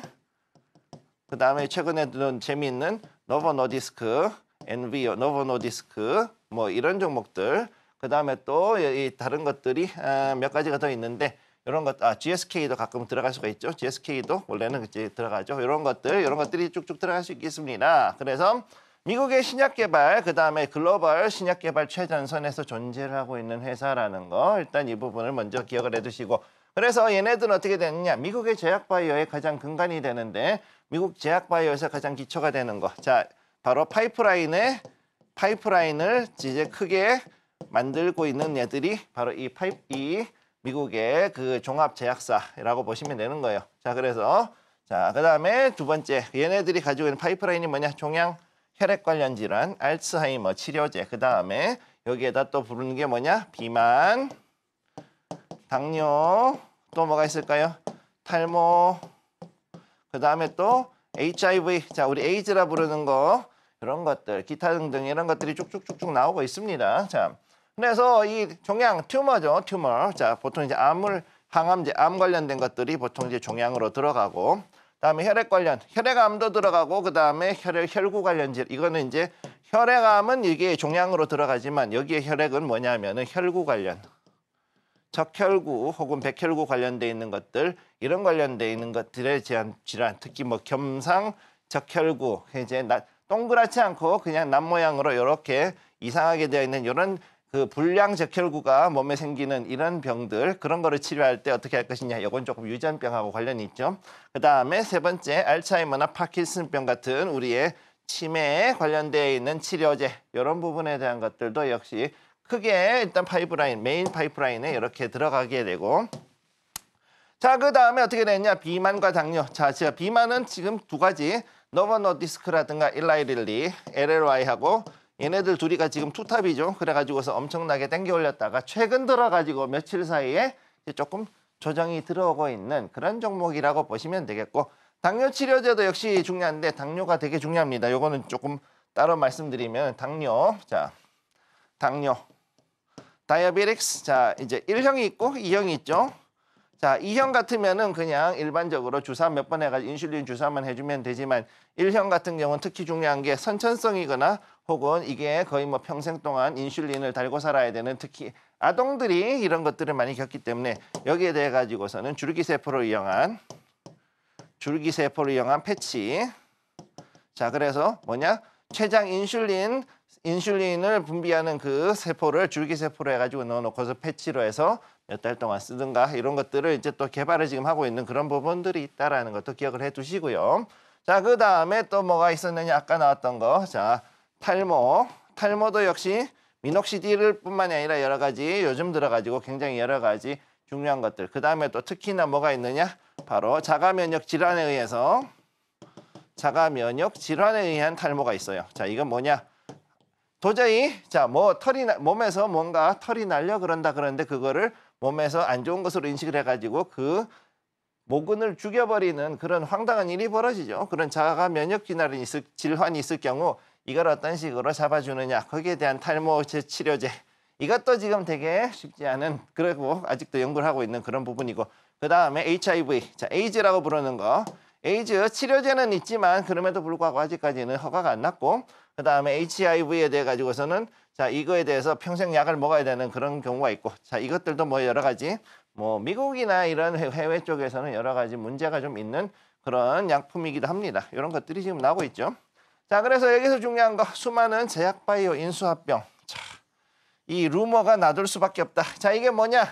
그 다음에 최근에도 재미있는 노보노디스크, 엔비오, 노보노디스크, 뭐 이런 종목들. 그 다음에 또 이 다른 것들이 몇 가지가 더 있는데, 이런 것, GSK도 가끔 들어갈 수가 있죠. GSK도 원래는 이제 들어가죠. 이런 것들이 쭉쭉 들어갈 수 있겠습니다. 그래서 미국의 신약개발, 그 다음에 글로벌 신약개발 최전선에서 존재를 하고 있는 회사라는 거, 일단 이 부분을 먼저 기억을 해두시고, 그래서 얘네들은 어떻게 되느냐, 미국의 제약바이오의 가장 근간이 되는데, 미국 제약바이오에서 가장 기초가 되는 거, 자, 바로 파이프라인을 이제 크게 만들고 있는 애들이 바로 이 미국의 그 종합제약사라고 보시면 되는 거예요. 자, 그래서 자, 그 다음에 두 번째, 얘네들이 가지고 있는 파이프라인이 뭐냐, 종양 혈액 관련 질환, 알츠하이머 치료제, 그 다음에 여기에다 또 부르는 게 뭐냐, 비만, 당뇨, 또 뭐가 있을까요? 탈모, 그 다음에 또 HIV, 자, 우리 에이즈라 부르는 거, 이런 것들, 기타 등등 이런 것들이 쭉쭉쭉쭉 나오고 있습니다. 자, 그래서 이 종양, 튜머죠, 튜머. 자, 보통 이제 항암제, 암 관련된 것들이 보통 이제 종양으로 들어가고, 그다음에 혈액 관련, 혈액암도 들어가고, 그다음에 혈구 관련 질, 이거는 이제 혈액암은 이게 종양으로 들어가지만 여기에 혈액은 뭐냐면은 혈구 관련, 적혈구 혹은 백혈구 관련돼 있는 것들, 이런 관련돼 있는 것들에 대한 질환, 특히 뭐 겸상 적혈구, 이제 동그랗지 않고 그냥 남 모양으로 이렇게 이상하게 되어 있는 이런 그 불량 적혈구가 몸에 생기는 이런 병들, 그런 거를 치료할 때 어떻게 할 것이냐, 이건 조금 유전병하고 관련이 있죠. 그 다음에 세 번째, 알츠하이머나 파킨슨병 같은 우리의 치매에 관련되어 있는 치료제, 이런 부분에 대한 것들도 역시 크게 일단 메인 파이프라인에 이렇게 들어가게 되고, 자, 그 다음에 어떻게 되냐, 비만과 당뇨. 자, 제가 비만은 지금 두 가지, 노보노디스크라든가 일라이릴리, LLY하고 얘네들 둘이가 지금 투탑이죠. 그래가지고서 엄청나게 땡겨 올렸다가 최근 들어가지고 며칠 사이에 조금 조정이 들어오고 있는 그런 종목이라고 보시면 되겠고, 당뇨 치료제도 역시 중요한데 당뇨가 되게 중요합니다. 요거는 조금 따로 말씀드리면 당뇨, 자, 당뇨, 다이어베틱스, 자, 이제 1형이 있고 2형이 있죠. 자, 2형 같으면은 그냥 일반적으로 주사 몇 번 해가지고 인슐린 주사만 해주면 되지만 1형 같은 경우는 특히 중요한 게 선천성이거나 혹은 이게 거의 뭐 평생 동안 인슐린을 달고 살아야 되는, 특히 아동들이 이런 것들을 많이 겪기 때문에 여기에 대해 가지고서는 줄기세포를 이용한 패치. 자, 그래서 뭐냐, 췌장 인슐린을 분비하는 그 세포를 줄기세포로 해가지고 넣어놓고서 패치로 해서 몇 달 동안 쓰든가, 이런 것들을 이제 또 개발을 지금 하고 있는 그런 부분들이 있다라는 것도 기억을 해 두시고요. 자, 그 다음에 또 뭐가 있었느냐, 아까 나왔던 거. 자, 탈모도 역시 미녹시딜 뿐만이 아니라 여러 가지 요즘 들어가지고 굉장히 여러 가지 중요한 것들. 그 다음에 또 특히나 뭐가 있느냐, 바로 자가면역 질환에 의한 탈모가 있어요. 자, 이건 뭐냐, 도저히 자, 뭐 몸에서 뭔가 털이 날려 그런데 그거를 몸에서 안 좋은 것으로 인식을 해가지고 그 모근을 죽여버리는 그런 황당한 일이 벌어지죠. 그런 자가 면역 질환이 있을 경우 이걸 어떤 식으로 잡아주느냐, 거기에 대한 탈모 치료제, 이것도 지금 되게 쉽지 않은, 그리고 아직도 연구를 하고 있는 그런 부분이고, 그 다음에 HIV, 자, 에이즈라고 부르는 거. 에이즈 치료제는 있지만 그럼에도 불구하고 아직까지는 허가가 안 났고, 그 다음에 HIV에 대해 가지고서는 자, 이거에 대해서 평생 약을 먹어야 되는 그런 경우가 있고, 자, 이것들도 뭐 여러 가지 뭐 미국이나 이런 해외 쪽에서는 여러 가지 문제가 좀 있는 그런 약품이기도 합니다. 이런 것들이 지금 나오고 있죠. 자, 그래서 여기서 중요한 거, 수많은 제약바이오 인수합병. 자, 이 루머가 나돌 수밖에 없다. 자, 이게 뭐냐?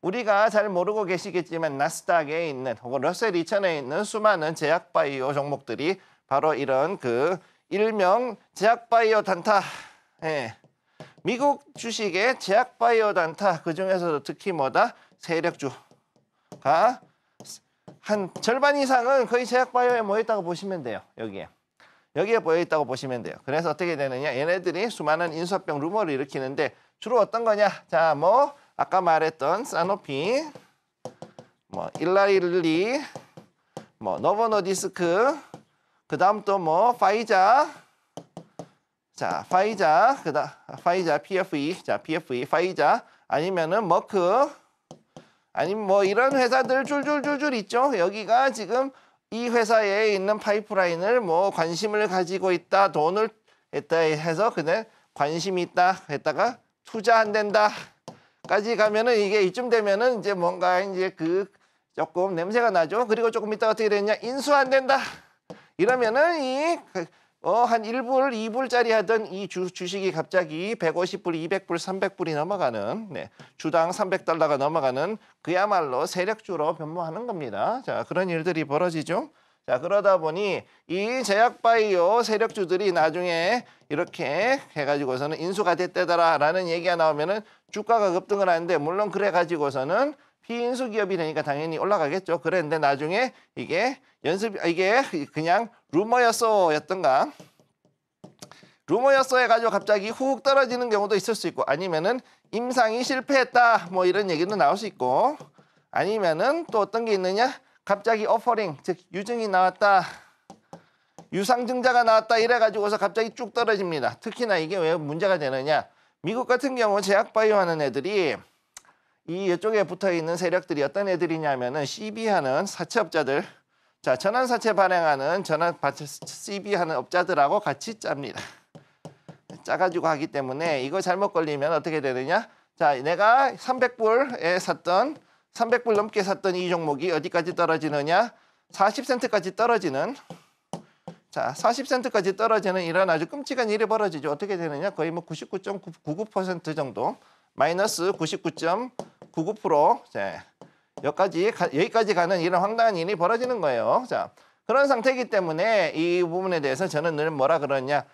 우리가 잘 모르고 계시겠지만 나스닥에 있는 혹은 러셀 2000에 있는 수많은 제약바이오 종목들이 바로 이런 그 일명 제약바이오 단타, 미국 주식의 제약바이오 단타 그중에서도 특히 뭐다? 세력주가 한 절반 이상은 거의 제약바이오에 모여있다고 보시면 돼요. 여기에 모여있다고 보시면 돼요. 그래서 어떻게 되느냐? 얘네들이 수많은 인수합병 루머를 일으키는데 주로 어떤 거냐? 자, 뭐 아까 말했던 사노피, 뭐 일라릴리, 뭐 노보노디스크, 그 다음 또 뭐 파이자, 자 파이자, 파이자 PFE, 자 PFE 파이자 아니면은 머크, 아니면 뭐 이런 회사들 줄줄줄줄 있죠. 여기가 지금 이 회사에 있는 파이프라인을 뭐 관심을 가지고 있다, 돈을 했다 해서 그냥 관심이 있다 했다가 투자 안 된다까지 가면은 이게 이쯤 되면은 이제 뭔가 이제 그 조금 냄새가 나죠. 그리고 조금 이따 어떻게 되냐? 인수 안 된다. 이러면은 한 1불, 2불짜리 하던 이 주식이 갑자기 150불, 200불, 300불이 넘어가는, 주당 $300가 넘어가는 그야말로 세력주로 변모하는 겁니다. 자, 그런 일들이 벌어지죠. 자, 그러다 보니 이 제약바이오 세력주들이 나중에 이렇게 해가지고서는 인수가 됐다라는 얘기가 나오면은 주가가 급등을 하는데, 물론 그래 가지고서는 피인수 기업이 되니까 당연히 올라가겠죠. 그랬는데 나중에 이게 그냥 루머였던가 루머였어 해가지고 갑자기 훅 떨어지는 경우도 있을 수 있고, 아니면은 임상이 실패했다 뭐 이런 얘기도 나올 수 있고, 아니면은 또 어떤 게 있느냐? 갑자기 오퍼링, 즉 유증이 나왔다, 유상증자가 나왔다 이래가지고서 갑자기 쭉 떨어집니다. 특히나 이게 왜 문제가 되느냐? 미국 같은 경우 제약바이오 하는 애들이 이쪽에 붙어있는 세력들이 어떤 애들이냐면은 CB하는 사채업자들, 자 전환사채 발행하는 CB하는 업자들하고 같이 짭니다. 짜가지고 하기 때문에 이거 잘못 걸리면 어떻게 되느냐? 자, 내가 300불에 샀던 300불 넘게 샀던 이 종목이 어디까지 떨어지느냐? 40센트까지 떨어지는, 자 40센트까지 떨어지는 이런 아주 끔찍한 일이 벌어지죠. 어떻게 되느냐? 거의 뭐 99.99% 정도, 마이너스 99.99%, 자, 여기까지 가는 이런 황당한 일이 벌어지는 거예요. 자, 그런 상태이기 때문에 이 부분에 대해서 저는 늘 뭐라 그러냐?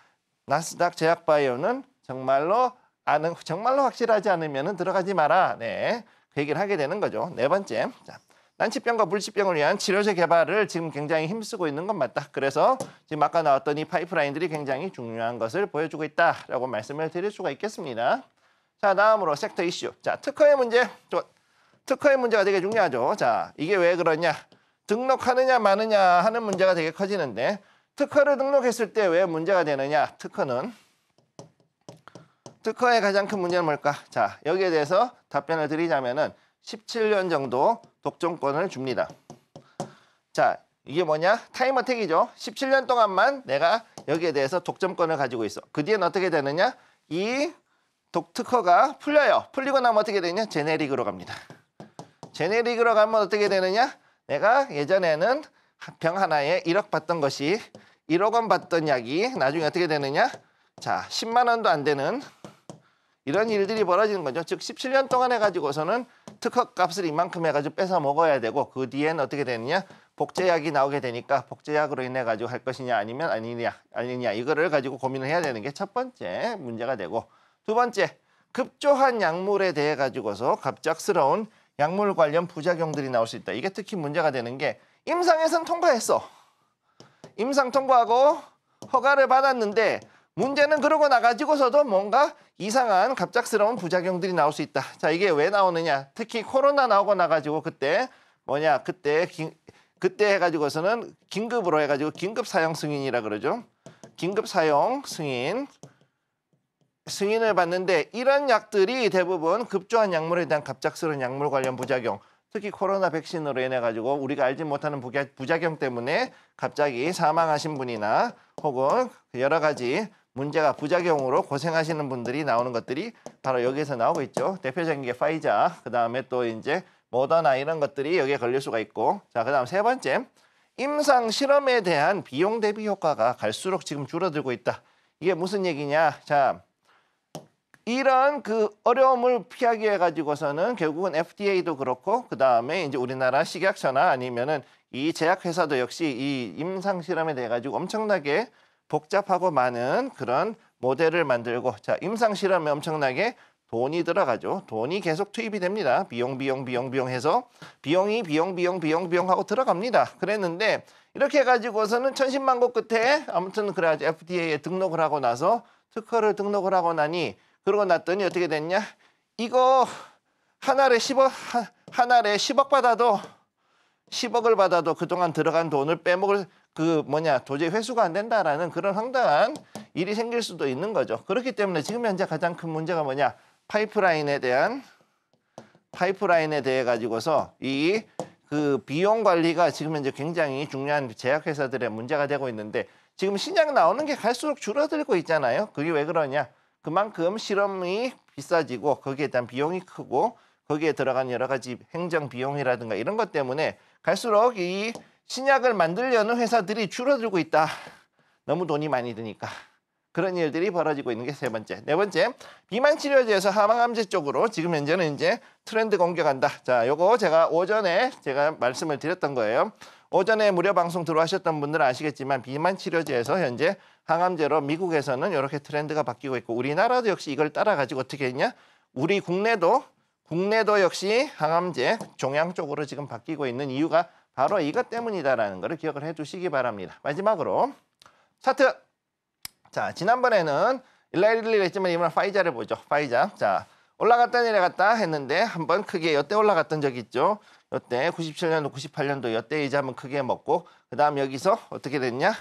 나스닥 제약바이오는 정말로 확실하지 않으면 들어가지 마라. 그 얘기를 하게 되는 거죠. 네 번째, 자, 난치병과 불치병을 위한 치료제 개발을 지금 굉장히 힘쓰고 있는 건 맞다. 그래서 지금 아까 나왔던 이 파이프라인들이 굉장히 중요한 것을 보여주고 있다라고 말씀을 드릴 수가 있겠습니다. 자, 다음으로 섹터 이슈. 자, 특허의 문제가 되게 중요하죠. 자, 이게 왜 그러냐? 등록하느냐 마느냐 하는 문제가 되게 커지는데, 특허를 등록했을 때 왜 문제가 되느냐? 특허의 가장 큰 문제는 뭘까? 자, 여기에 대해서 답변을 드리자면은 17년 정도 독점권을 줍니다. 자, 이게 뭐냐? 타임어택이죠. 17년 동안만 내가 여기에 대해서 독점권을 가지고 있어. 그 뒤엔 어떻게 되느냐? 이 특허가 풀려요. 풀리고 나면 어떻게 되느냐? 제네릭으로 갑니다. 제네릭으로 가면 어떻게 되느냐? 내가 예전에는 병 하나에 1억 받던 것이 1억 원 받던 약이 나중에 어떻게 되느냐? 자, 10만 원도 안 되는 이런 일들이 벌어지는 거죠. 즉 17년 동안 해가지고서는 특허 값을 이만큼 해가지고 뺏어 먹어야 되고, 그 뒤에는 어떻게 되느냐? 복제약이 나오게 되니까 복제약으로 인해 가지고 할 것이냐 아니면 아니냐 이거를 가지고 고민을 해야 되는 게 첫 번째 문제가 되고, 두 번째, 급조한 약물에 대해 가지고서 갑작스러운 약물 관련 부작용들이 나올 수 있다. 이게 특히 문제가 되는 게, 임상에선 통과했어. 임상 통과하고 허가를 받았는데 문제는 그러고 나가지고서도 뭔가 이상한 갑작스러운 부작용들이 나올 수 있다. 자, 이게 왜 나오느냐? 특히 코로나 나오고 나가지고 그때 해가지고서는 긴급으로 해가지고 긴급 사용 승인이라 그러죠. 긴급 사용 승인을 받는데, 이런 약들이 대부분 급조한 약물에 대한 갑작스러운 약물 관련 부작용, 특히 코로나 백신으로 인해 가지고 우리가 알지 못하는 부작용 때문에 갑자기 사망하신 분이나 혹은 여러 가지 문제가 부작용으로 고생하시는 분들이 나오는 것들이 바로 여기에서 나오고 있죠. 대표적인 게 파이자, 그 다음에 또 이제 모더나 이런 것들이 여기에 걸릴 수가 있고, 자, 그 다음 세 번째, 임상 실험에 대한 비용 대비 효과가 갈수록 지금 줄어들고 있다. 이게 무슨 얘기냐? 자, 이런 그 어려움을 피하기 위해 가지고서는 결국은 FDA도 그렇고, 그 다음에 이제 우리나라 식약처나 아니면은 이 제약회사도 역시 이 임상 실험에 대해 가지고 엄청나게 복잡하고 많은 그런 모델을 만들고 자 임상 실험에 엄청나게 돈이 들어가죠. 돈이 계속 투입이 됩니다. 비용 해서 비용 하고 들어갑니다. 그랬는데 이렇게 해가지고서는 천신만고 끝에 아무튼 그래가지고 FDA에 등록을 하고 나서 특허를 등록을 하고 나니 그러고 났더니 어떻게 됐냐? 이거 한 알에 10억 받아도 10억을 받아도 그동안 들어간 돈을 빼먹을 도저히 회수가 안 된다라는 그런 황당한 일이 생길 수도 있는 거죠. 그렇기 때문에 지금 현재 가장 큰 문제가 뭐냐? 파이프라인에 대해 가지고서 이 비용 관리가 지금 현재 굉장히 중요한 제약회사들의 문제가 되고 있는데 지금 신약 나오는 게 갈수록 줄어들고 있잖아요. 그게 왜 그러냐? 그만큼 실험이 비싸지고 거기에 대한 비용이 크고 거기에 들어간 여러 가지 행정 비용이라든가 이런 것 때문에 갈수록 이 신약을 만들려는 회사들이 줄어들고 있다. 너무 돈이 많이 드니까. 그런 일들이 벌어지고 있는 게 세 번째. 네 번째, 비만 치료제에서 항암제 쪽으로 지금 현재는 이제 트렌드 공격한다. 자, 요거 제가 오전에 말씀을 드렸던 거예요. 오전에 무료 방송 들어오셨던 분들은 아시겠지만 비만 치료제에서 현재 항암제로 미국에서는 이렇게 트렌드가 바뀌고 있고 우리나라도 역시 이걸 따라가지고 어떻게 했냐? 우리 국내도 역시 항암제 종양 쪽으로 지금 바뀌고 있는 이유가 바로 이것 때문이다라는 것을 기억을 해두시기 바랍니다. 마지막으로 차트. 자, 지난번에는 일라일리 했지만 이번엔 파이자를 보죠. 파이자. 자, 올라갔다 내려갔다 했는데 한번 크게 여태 올라갔던 적 있죠. 여태 97년도, 98년도 여태 이제 한번 크게 먹고 그다음 여기서 어떻게 됐냐?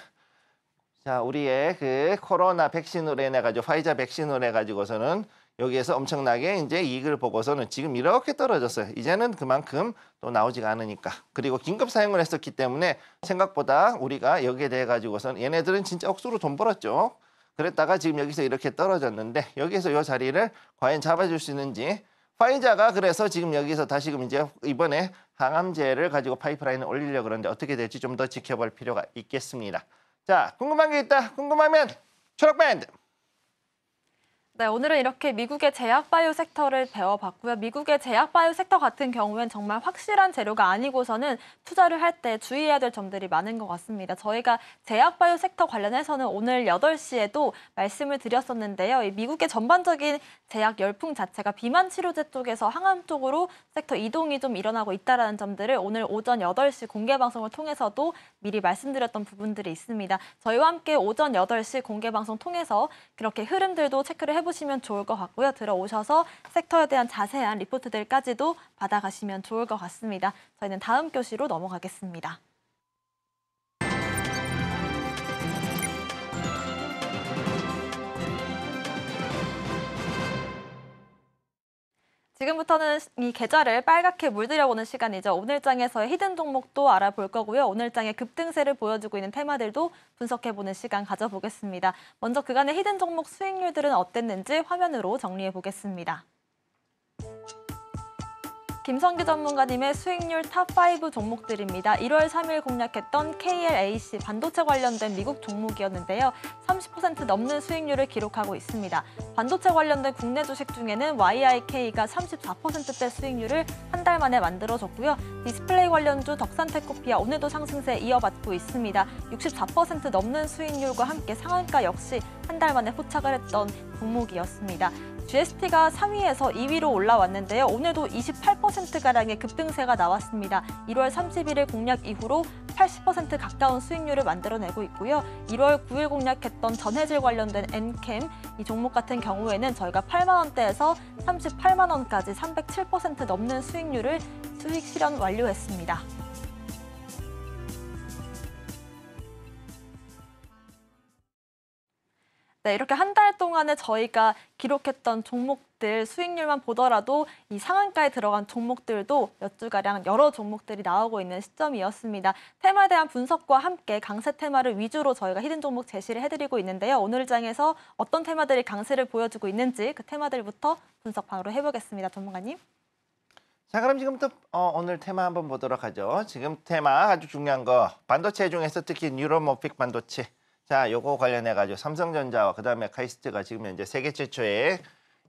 자, 우리의 코로나 백신으로 인해 가지고 파이자 백신으로 해 가지고서는 여기에서 엄청나게 이제 이익을 보고서는 지금 이렇게 떨어졌어요. 이제는 그만큼 또 나오지가 않으니까. 그리고 긴급 사용을 했었기 때문에 생각보다 우리가 여기에 대해 가지고서는 얘네들은 진짜 억수로 돈 벌었죠. 그랬다가 지금 여기서 이렇게 떨어졌는데 여기서 이 자리를 과연 잡아줄 수 있는지 파이자가 그래서 지금 여기서 다시금 이제 이번에 항암제를 가지고 파이프라인을 올리려고 그러는데 어떻게 될지 좀 더 지켜볼 필요가 있겠습니다. 자, 궁금한 게 있다. 궁금하면 초록 밴드. 네, 오늘은 이렇게 미국의 제약바이오 섹터를 배워봤고요. 미국의 제약바이오 섹터 같은 경우엔 정말 확실한 재료가 아니고서는 투자를 할 때 주의해야 될 점들이 많은 것 같습니다. 저희가 제약바이오 섹터 관련해서는 오늘 8시에도 말씀을 드렸었는데요. 이 미국의 전반적인 제약 열풍 자체가 비만 치료제 쪽에서 항암 쪽으로 섹터 이동이 좀 일어나고 있다는 점들을 오늘 오전 8시 공개 방송을 통해서도 미리 말씀드렸던 부분들이 있습니다. 저희와 함께 오전 8시 공개 방송 통해서 그렇게 흐름들도 체크를 해보시면 좋을 것 같고요. 들어오셔서 섹터에 대한 자세한 리포트들까지도 받아가시면 좋을 것 같습니다. 저희는 다음 교시로 넘어가겠습니다. 지금부터는 이 계좌를 빨갛게 물들여보는 시간이죠. 오늘장에서의 히든 종목도 알아볼 거고요. 오늘장의 급등세를 보여주고 있는 테마들도 분석해보는 시간 가져보겠습니다. 먼저 그간의 히든 종목 수익률들은 어땠는지 화면으로 정리해보겠습니다. 김성규 전문가님의 수익률 탑5 종목들입니다. 1월 3일 공략했던 KLAC 반도체 관련된 미국 종목이었는데요. 30% 넘는 수익률을 기록하고 있습니다. 반도체 관련된 국내 주식 중에는 YIK가 34%대 수익률을 한 달 만에 만들어줬고요. 디스플레이 관련주 덕산테크피아 오늘도 상승세 이어받고 있습니다. 64% 넘는 수익률과 함께 상한가 역시 한 달 만에 포착을 했던 종목이었습니다. GSP가 3위에서 2위로 올라왔는데요. 오늘도 28%가량의 급등세가 나왔습니다. 1월 31일 공략 이후로 80% 가까운 수익률을 만들어내고 있고요. 1월 9일 공략했던 전해질 관련된 엔캠 이 종목 같은 경우에는 저희가 8만 원대에서 38만 원까지 307% 넘는 수익률을 수익 실현 완료했습니다. 네, 이렇게 한 달 동안에 저희가 기록했던 종목들 수익률만 보더라도 이 상한가에 들어간 종목들도 몇 주가량 여러 종목들이 나오고 있는 시점이었습니다. 테마에 대한 분석과 함께 강세 테마를 위주로 저희가 히든 종목 제시를 해드리고 있는데요. 오늘 장에서 어떤 테마들이 강세를 보여주고 있는지 그 테마들부터 분석 바로 해보겠습니다. 전문가님. 자, 그럼 지금부터 오늘 테마 한번 보도록 하죠. 지금 테마 아주 중요한 거 반도체 중에서 특히 뉴로모픽 반도체. 자, 요거 관련해가지고 삼성전자와 그 다음에 카이스트가 지금 현재 세계 최초의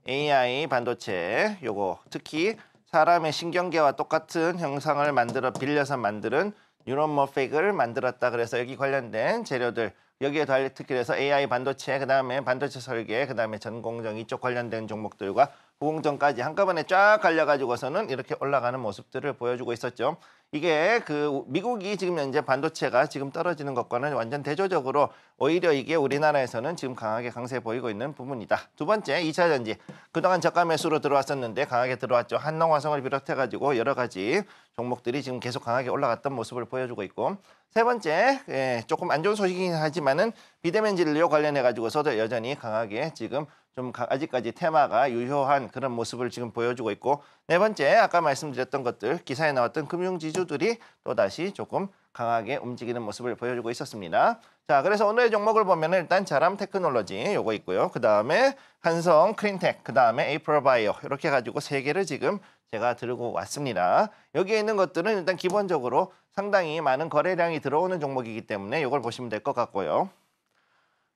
AI 반도체 요거 특히 사람의 신경계와 똑같은 형상을 빌려서 만드는 뉴런머픽을 만들었다. 그래서 여기 관련된 재료들 여기에 특히 해서 AI 반도체, 그다음에 반도체 설계, 그다음에 전공정 이쪽 관련된 종목들과 후공정까지 한꺼번에 쫙 갈려가지고서는 이렇게 올라가는 모습들을 보여주고 있었죠. 이게 그 미국이 지금 현재 반도체가 지금 떨어지는 것과는 완전 대조적으로 오히려 이게 우리나라에서는 지금 강하게 강세 보이고 있는 부분이다. 두 번째, 2차 전지. 그동안 저가 매수로 들어왔었는데 강하게 들어왔죠. 한농화성을 비롯해가지고 여러 가지 종목들이 지금 계속 강하게 올라갔던 모습을 보여주고 있고, 세 번째, 조금 안 좋은 소식이긴 하지만은 비대면 진료 관련해 가지고서도 여전히 강하게 지금 좀 아직까지 테마가 유효한 그런 모습을 지금 보여주고 있고, 네 번째, 아까 말씀드렸던 것들 기사에 나왔던 금융지주들이 또다시 조금 강하게 움직이는 모습을 보여주고 있었습니다. 자, 그래서 오늘의 종목을 보면 일단 자람 테크놀로지 요거 있고요. 그 다음에 한성 크린텍, 그 다음에 에이프럴바이오 이렇게 가지고 세 개를 지금 제가 들고 왔습니다. 여기에 있는 것들은 일단 기본적으로 상당히 많은 거래량이 들어오는 종목이기 때문에 이걸 보시면 될 것 같고요.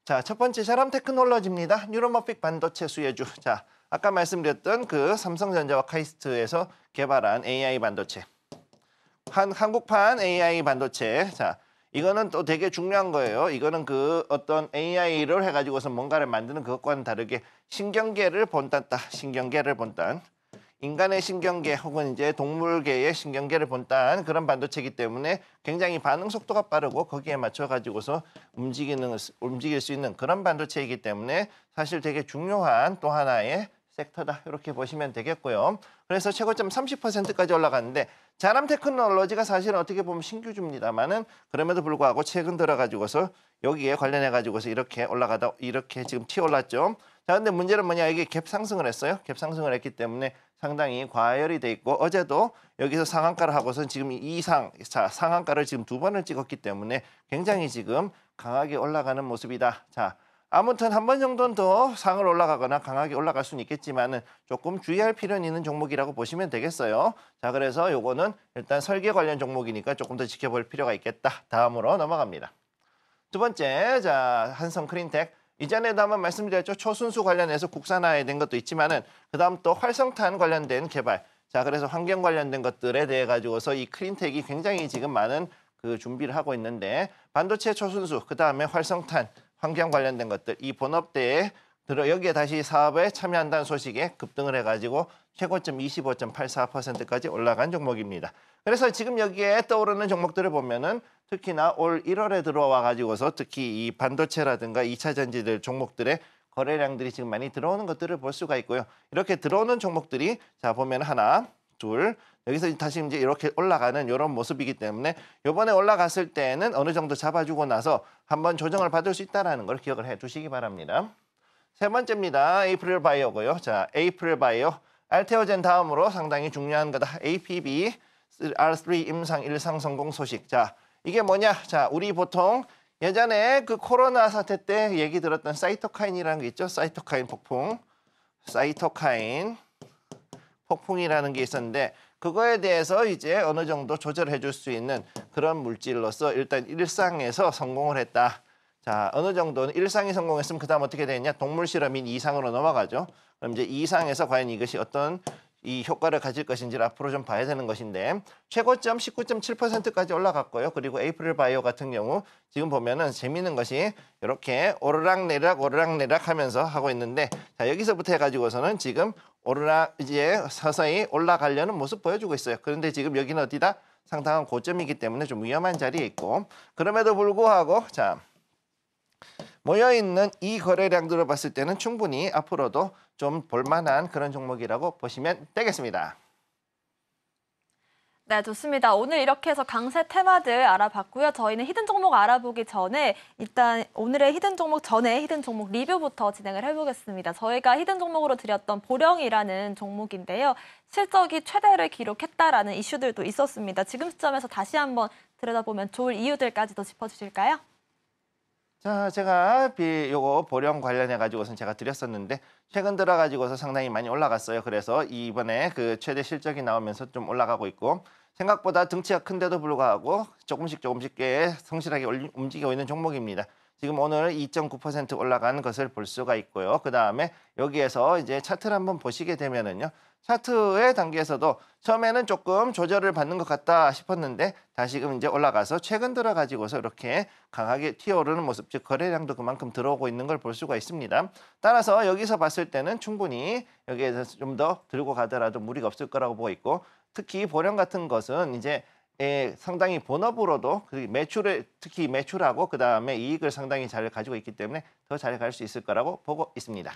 자, 첫 번째 자람 테크놀로지입니다. 뉴런머픽 반도체 수혜주. 자, 아까 말씀드렸던 그 삼성전자와 카이스트에서 개발한 AI 반도체. 한국판 AI 반도체. 자, 이거는 또 되게 중요한 거예요. 이거는 그 어떤 AI를 해가지고서 뭔가를 만드는 그것과는 다르게 신경계를 본딴다. 신경계를 본딴. 인간의 신경계 혹은 이제 동물계의 신경계를 본딴 그런 반도체이기 때문에 굉장히 반응 속도가 빠르고 거기에 맞춰 가지고서 움직일 수 있는 그런 반도체이기 때문에 사실 되게 중요한 또 하나의 섹터다 이렇게 보시면 되겠고요. 그래서 최고점 30%까지 올라갔는데 자람 테크놀로지가 사실은 어떻게 보면 신규주입니다만은 그럼에도 불구하고 최근 들어 가지고서 여기에 관련해 가지고서 이렇게 올라가다 이렇게 지금 튀어올랐죠. 자, 근데 문제는 뭐냐, 이게 갭 상승을 했어요. 갭 상승을 했기 때문에 상당히 과열이 돼 있고, 어제도 여기서 상한가를 하고선 지금 상한가를 지금 두 번을 찍었기 때문에 굉장히 지금 강하게 올라가는 모습이다. 자, 아무튼 한 번 정도는 더 상을 올라가거나 강하게 올라갈 수는 있겠지만은 조금 주의할 필요는 있는 종목이라고 보시면 되겠어요. 자, 그래서 요거는 일단 설계 관련 종목이니까 조금 더 지켜볼 필요가 있겠다. 다음으로 넘어갑니다. 두 번째, 자, 한성 크린텍. 이전에도 한번 말씀드렸죠. 초순수 관련해서 국산화된 것도 있지만은 그다음 또 활성탄 관련된 개발. 자, 그래서 환경 관련된 것들에 대해 가지고서 이 크린텍이 굉장히 지금 많은 그 준비를 하고 있는데, 반도체 초순수, 그다음에 활성탄, 환경 관련된 것들, 이 본업대에 여기에 다시 사업에 참여한다는 소식에 급등을 해가지고 최고점 25.84%까지 올라간 종목입니다. 그래서 지금 여기에 떠오르는 종목들을 보면은 특히나 올 1월에 들어와 가지고서 특히 이 반도체라든가 2차 전지들 종목들의 거래량들이 지금 많이 들어오는 것들을 볼 수가 있고요. 이렇게 들어오는 종목들이 자 보면 하나, 둘, 여기서 다시 이제 이렇게 올라가는 이런 모습이기 때문에 이번에 올라갔을 때는 어느 정도 잡아주고 나서 한번 조정을 받을 수 있다는 걸 기억을 해두시기 바랍니다. 세 번째입니다. 에이프릴바이오고요. 자, 에이프릴바이오 알테오젠 다음으로 상당히 중요한 거다. APB R3 임상 1상 성공 소식. 자, 이게 뭐냐? 자, 우리 보통 예전에 그 코로나 사태 때 얘기 들었던 사이토카인이라는 게 있죠. 사이토카인 폭풍. 사이토카인 폭풍이라는 게 있었는데 그거에 대해서 이제 어느 정도 조절해 줄 수 있는 그런 물질로서 일단 일상에서 성공을 했다. 자, 어느 정도는 1상이 성공했으면 그다음 어떻게 되느냐? 동물 실험인 2상으로 넘어가죠. 그럼 이제 2상에서 과연 이것이 어떤 이 효과를 가질 것인지를 앞으로 좀 봐야 되는 것인데 최고점 19.7%까지 올라갔고요. 그리고 에이프릴바이오 같은 경우 지금 보면은 재미있는 것이 이렇게 오르락내리락 하면서 하고 있는데 자, 여기서부터 해가지고서는 지금 이제 서서히 올라가려는 모습 보여주고 있어요. 그런데 지금 여기는 어디다? 상당한 고점이기 때문에 좀 위험한 자리에 있고 그럼에도 불구하고 자 모여있는 이 거래량들을 봤을 때는 충분히 앞으로도 좀 볼만한 그런 종목이라고 보시면 되겠습니다. 네, 좋습니다. 오늘 이렇게 해서 강세 테마들 알아봤고요. 저희는 히든 종목 알아보기 전에 일단 오늘의 히든 종목 전에 히든 종목 리뷰부터 진행을 해보겠습니다. 저희가 히든 종목으로 드렸던 보령이라는 종목인데요. 실적이 최대를 기록했다라는 이슈들도 있었습니다. 지금 시점에서 다시 한번 들여다보면 좋을 이유들까지도 짚어주실까요? 자, 제가 요거 보령 관련해 가지고선 제가 드렸었는데 최근 들어 가지고서 상당히 많이 올라갔어요. 그래서 이번에 그 최대 실적이 나오면서 좀 올라가고 있고 생각보다 덩치가 큰데도 불구하고 조금씩 꽤 성실하게 움직이고 있는 종목입니다. 지금 오늘 2.9% 올라간 것을 볼 수가 있고요. 그 다음에 여기에서 이제 차트를 한번 보시게 되면은요. 차트의 단계에서도 처음에는 조금 조절을 받는 것 같다 싶었는데 다시금 이제 올라가서 최근 들어 가지고서 이렇게 강하게 튀어오르는 모습, 즉 거래량도 그만큼 들어오고 있는 걸 볼 수가 있습니다. 따라서 여기서 봤을 때는 충분히 여기에서 좀 더 들고 가더라도 무리가 없을 거라고 보고 있고, 특히 보령 같은 것은 이제 상당히 본업으로도 매출을 특히 매출하고 그 다음에 이익을 상당히 잘 가지고 있기 때문에 더 잘 갈 수 있을 거라고 보고 있습니다.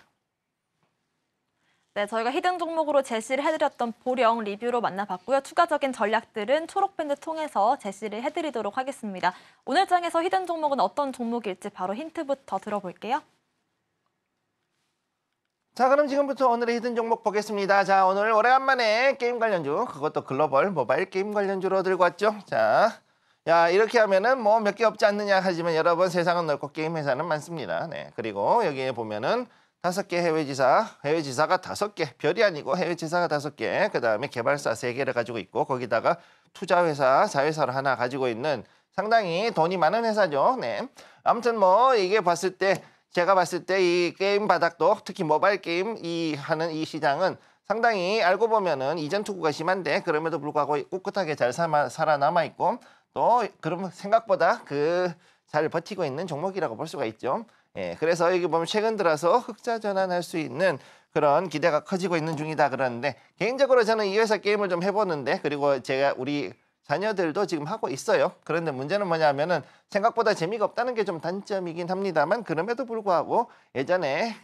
네, 저희가 히든 종목으로 제시를 해드렸던 보령 리뷰로 만나봤고요. 추가적인 전략들은 초록밴드 통해서 제시를 해드리도록 하겠습니다. 오늘 장에서 히든 종목은 어떤 종목일지 바로 힌트부터 들어볼게요. 자, 그럼 지금부터 오늘의 히든 종목 보겠습니다. 자, 오늘 오래간만에 게임 관련주, 그것도 글로벌 모바일 게임 관련주로 들고 왔죠. 자, 야, 이렇게 하면은 뭐 몇 개 없지 않느냐 하지만 여러분, 세상은 넓고 게임 회사는 많습니다. 네, 그리고 여기에 보면은 5개 해외지사가 5개, 별이 아니고 해외지사가 5개, 그 다음에 개발사 3개를 가지고 있고, 거기다가 투자회사, 자회사를 하나 가지고 있는 상당히 돈이 많은 회사죠. 네. 아무튼 뭐 이게 제가 봤을 때 이 게임 바닥도, 특히 모바일 게임 하는 이 시장은 상당히 알고 보면은 이전 투구가 심한데 그럼에도 불구하고 꿋꿋하게 잘 살아남아 있고, 또 그러면 생각보다 잘 버티고 있는 종목이라고 볼 수가 있죠. 예, 그래서 여기 보면 최근 들어서 흑자 전환할 수 있는 그런 기대가 커지고 있는 중이다 그러는데, 개인적으로 저는 이 회사 게임을 좀 해보는데, 그리고 우리 자녀들도 지금 하고 있어요. 그런데 문제는 뭐냐면은 생각보다 재미가 없다는 게 좀 단점이긴 합니다만, 그럼에도 불구하고 예전에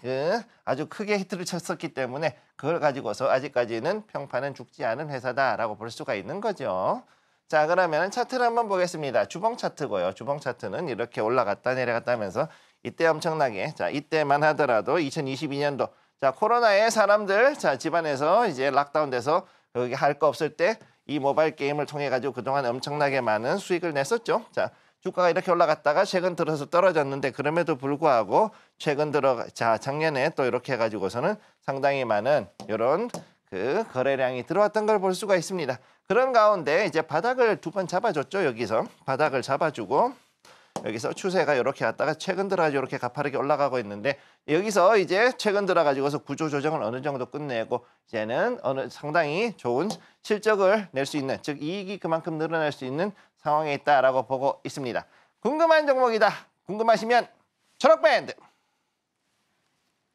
아주 크게 히트를 쳤었기 때문에 그걸 가지고서 아직까지는 평판은 죽지 않은 회사다라고 볼 수가 있는 거죠. 자, 그러면 차트를 한번 보겠습니다. 주봉 차트고요. 주봉 차트는 이렇게 올라갔다 내려갔다 하면서 이때 엄청나게, 자, 이때만 하더라도 2022년도, 자, 코로나에 사람들, 자, 집안에서 이제 락다운 돼서 여기 할 거 없을 때 이 모바일 게임을 통해 가지고 그동안 엄청나게 많은 수익을 냈었죠. 자, 주가가 이렇게 올라갔다가 최근 들어서 떨어졌는데, 그럼에도 불구하고 작년에 또 이렇게 해 가지고서는 상당히 많은 이런 거래량이 들어왔던 걸 볼 수가 있습니다. 그런 가운데 이제 바닥을 2번 잡아줬죠. 여기서 바닥을 잡아주고, 여기서 추세가 이렇게 갔다가 최근 들어가지고 이렇게 가파르게 올라가고 있는데, 여기서 이제 최근 들어가지고서 구조 조정을 어느 정도 끝내고 이제는 상당히 좋은 실적을 낼 수 있는, 즉 이익이 그만큼 늘어날 수 있는 상황에 있다라고 보고 있습니다. 궁금한 종목이다. 궁금하시면 초록밴드.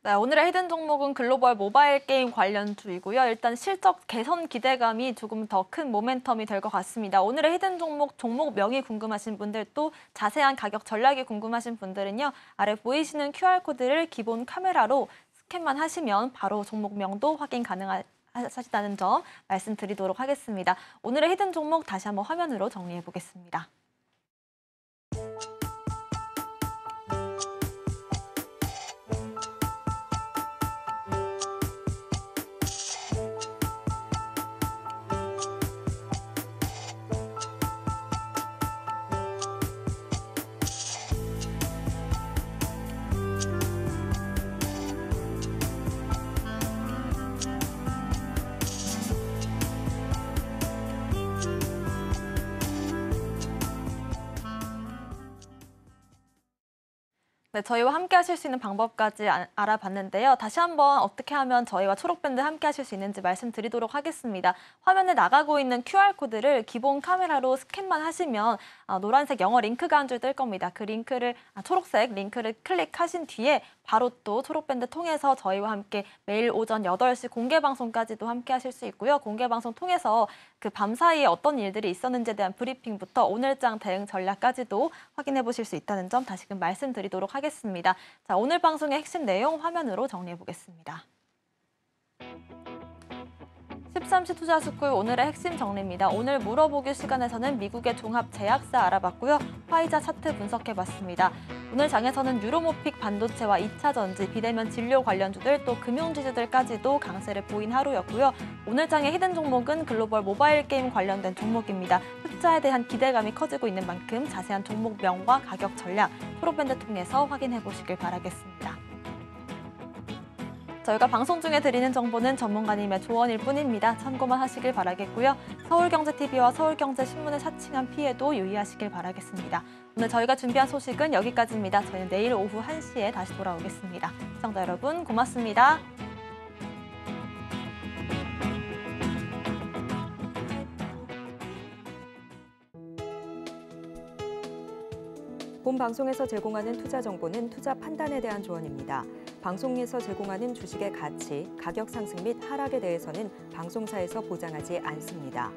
네, 오늘의 히든 종목은 글로벌 모바일 게임 관련주이고요. 일단 실적 개선 기대감이 조금 더 큰 모멘텀이 될 것 같습니다. 오늘의 히든 종목명이 궁금하신 분들, 또 자세한 가격 전략이 궁금하신 분들은요, 아래 보이시는 QR코드를 기본 카메라로 스캔만 하시면 바로 종목명도 확인 가능하시다는 점 말씀드리도록 하겠습니다. 오늘의 히든 종목 다시 한번 화면으로 정리해 보겠습니다. 네, 저희와 함께 하실 수 있는 방법까지 알아봤는데요. 다시 한번 어떻게 하면 저희와 초록밴드 함께 하실 수 있는지 말씀드리도록 하겠습니다. 화면에 나가고 있는 QR코드를 기본 카메라로 스캔만 하시면 노란색 영어 링크가 한 줄 뜰 겁니다. 그 초록색 링크를 클릭하신 뒤에 바로 또 초록밴드 통해서 저희와 함께 매일 오전 8시 공개방송까지도 함께 하실 수 있고요. 공개방송 통해서 그 밤사이에 어떤 일들이 있었는지에 대한 브리핑부터 오늘장 대응 전략까지도 확인해 보실 수 있다는 점 다시금 말씀드리도록 하겠습니다. 자, 오늘 방송의 핵심 내용 화면으로 정리해 보겠습니다. 13시 투자스쿨 오늘의 핵심 정리입니다. 오늘 물어보기 시간에서는 미국의 종합제약사 알아봤고요. 화이자 차트 분석해봤습니다. 오늘 장에서는 유로모픽 반도체와 2차 전지, 비대면 진료 관련주들, 또 금융지주들까지도 강세를 보인 하루였고요. 오늘 장의 히든 종목은 글로벌 모바일 게임 관련된 종목입니다. 흑자에 대한 기대감이 커지고 있는 만큼 자세한 종목명과 가격 전략, 초록밴드 통해서 확인해 보시길 바라겠습니다. 저희가 방송 중에 드리는 정보는 전문가님의 조언일 뿐입니다. 참고만 하시길 바라겠고요. 서울경제TV와 서울경제신문을 사칭한 피해도 유의하시길 바라겠습니다. 오늘 저희가 준비한 소식은 여기까지입니다. 저희는 내일 오후 1시에 다시 돌아오겠습니다. 시청자 여러분 고맙습니다. 본 방송에서 제공하는 투자 정보는 투자 판단에 대한 조언입니다. 방송에서 제공하는 주식의 가치, 가격 상승 및 하락에 대해서는 방송사에서 보장하지 않습니다.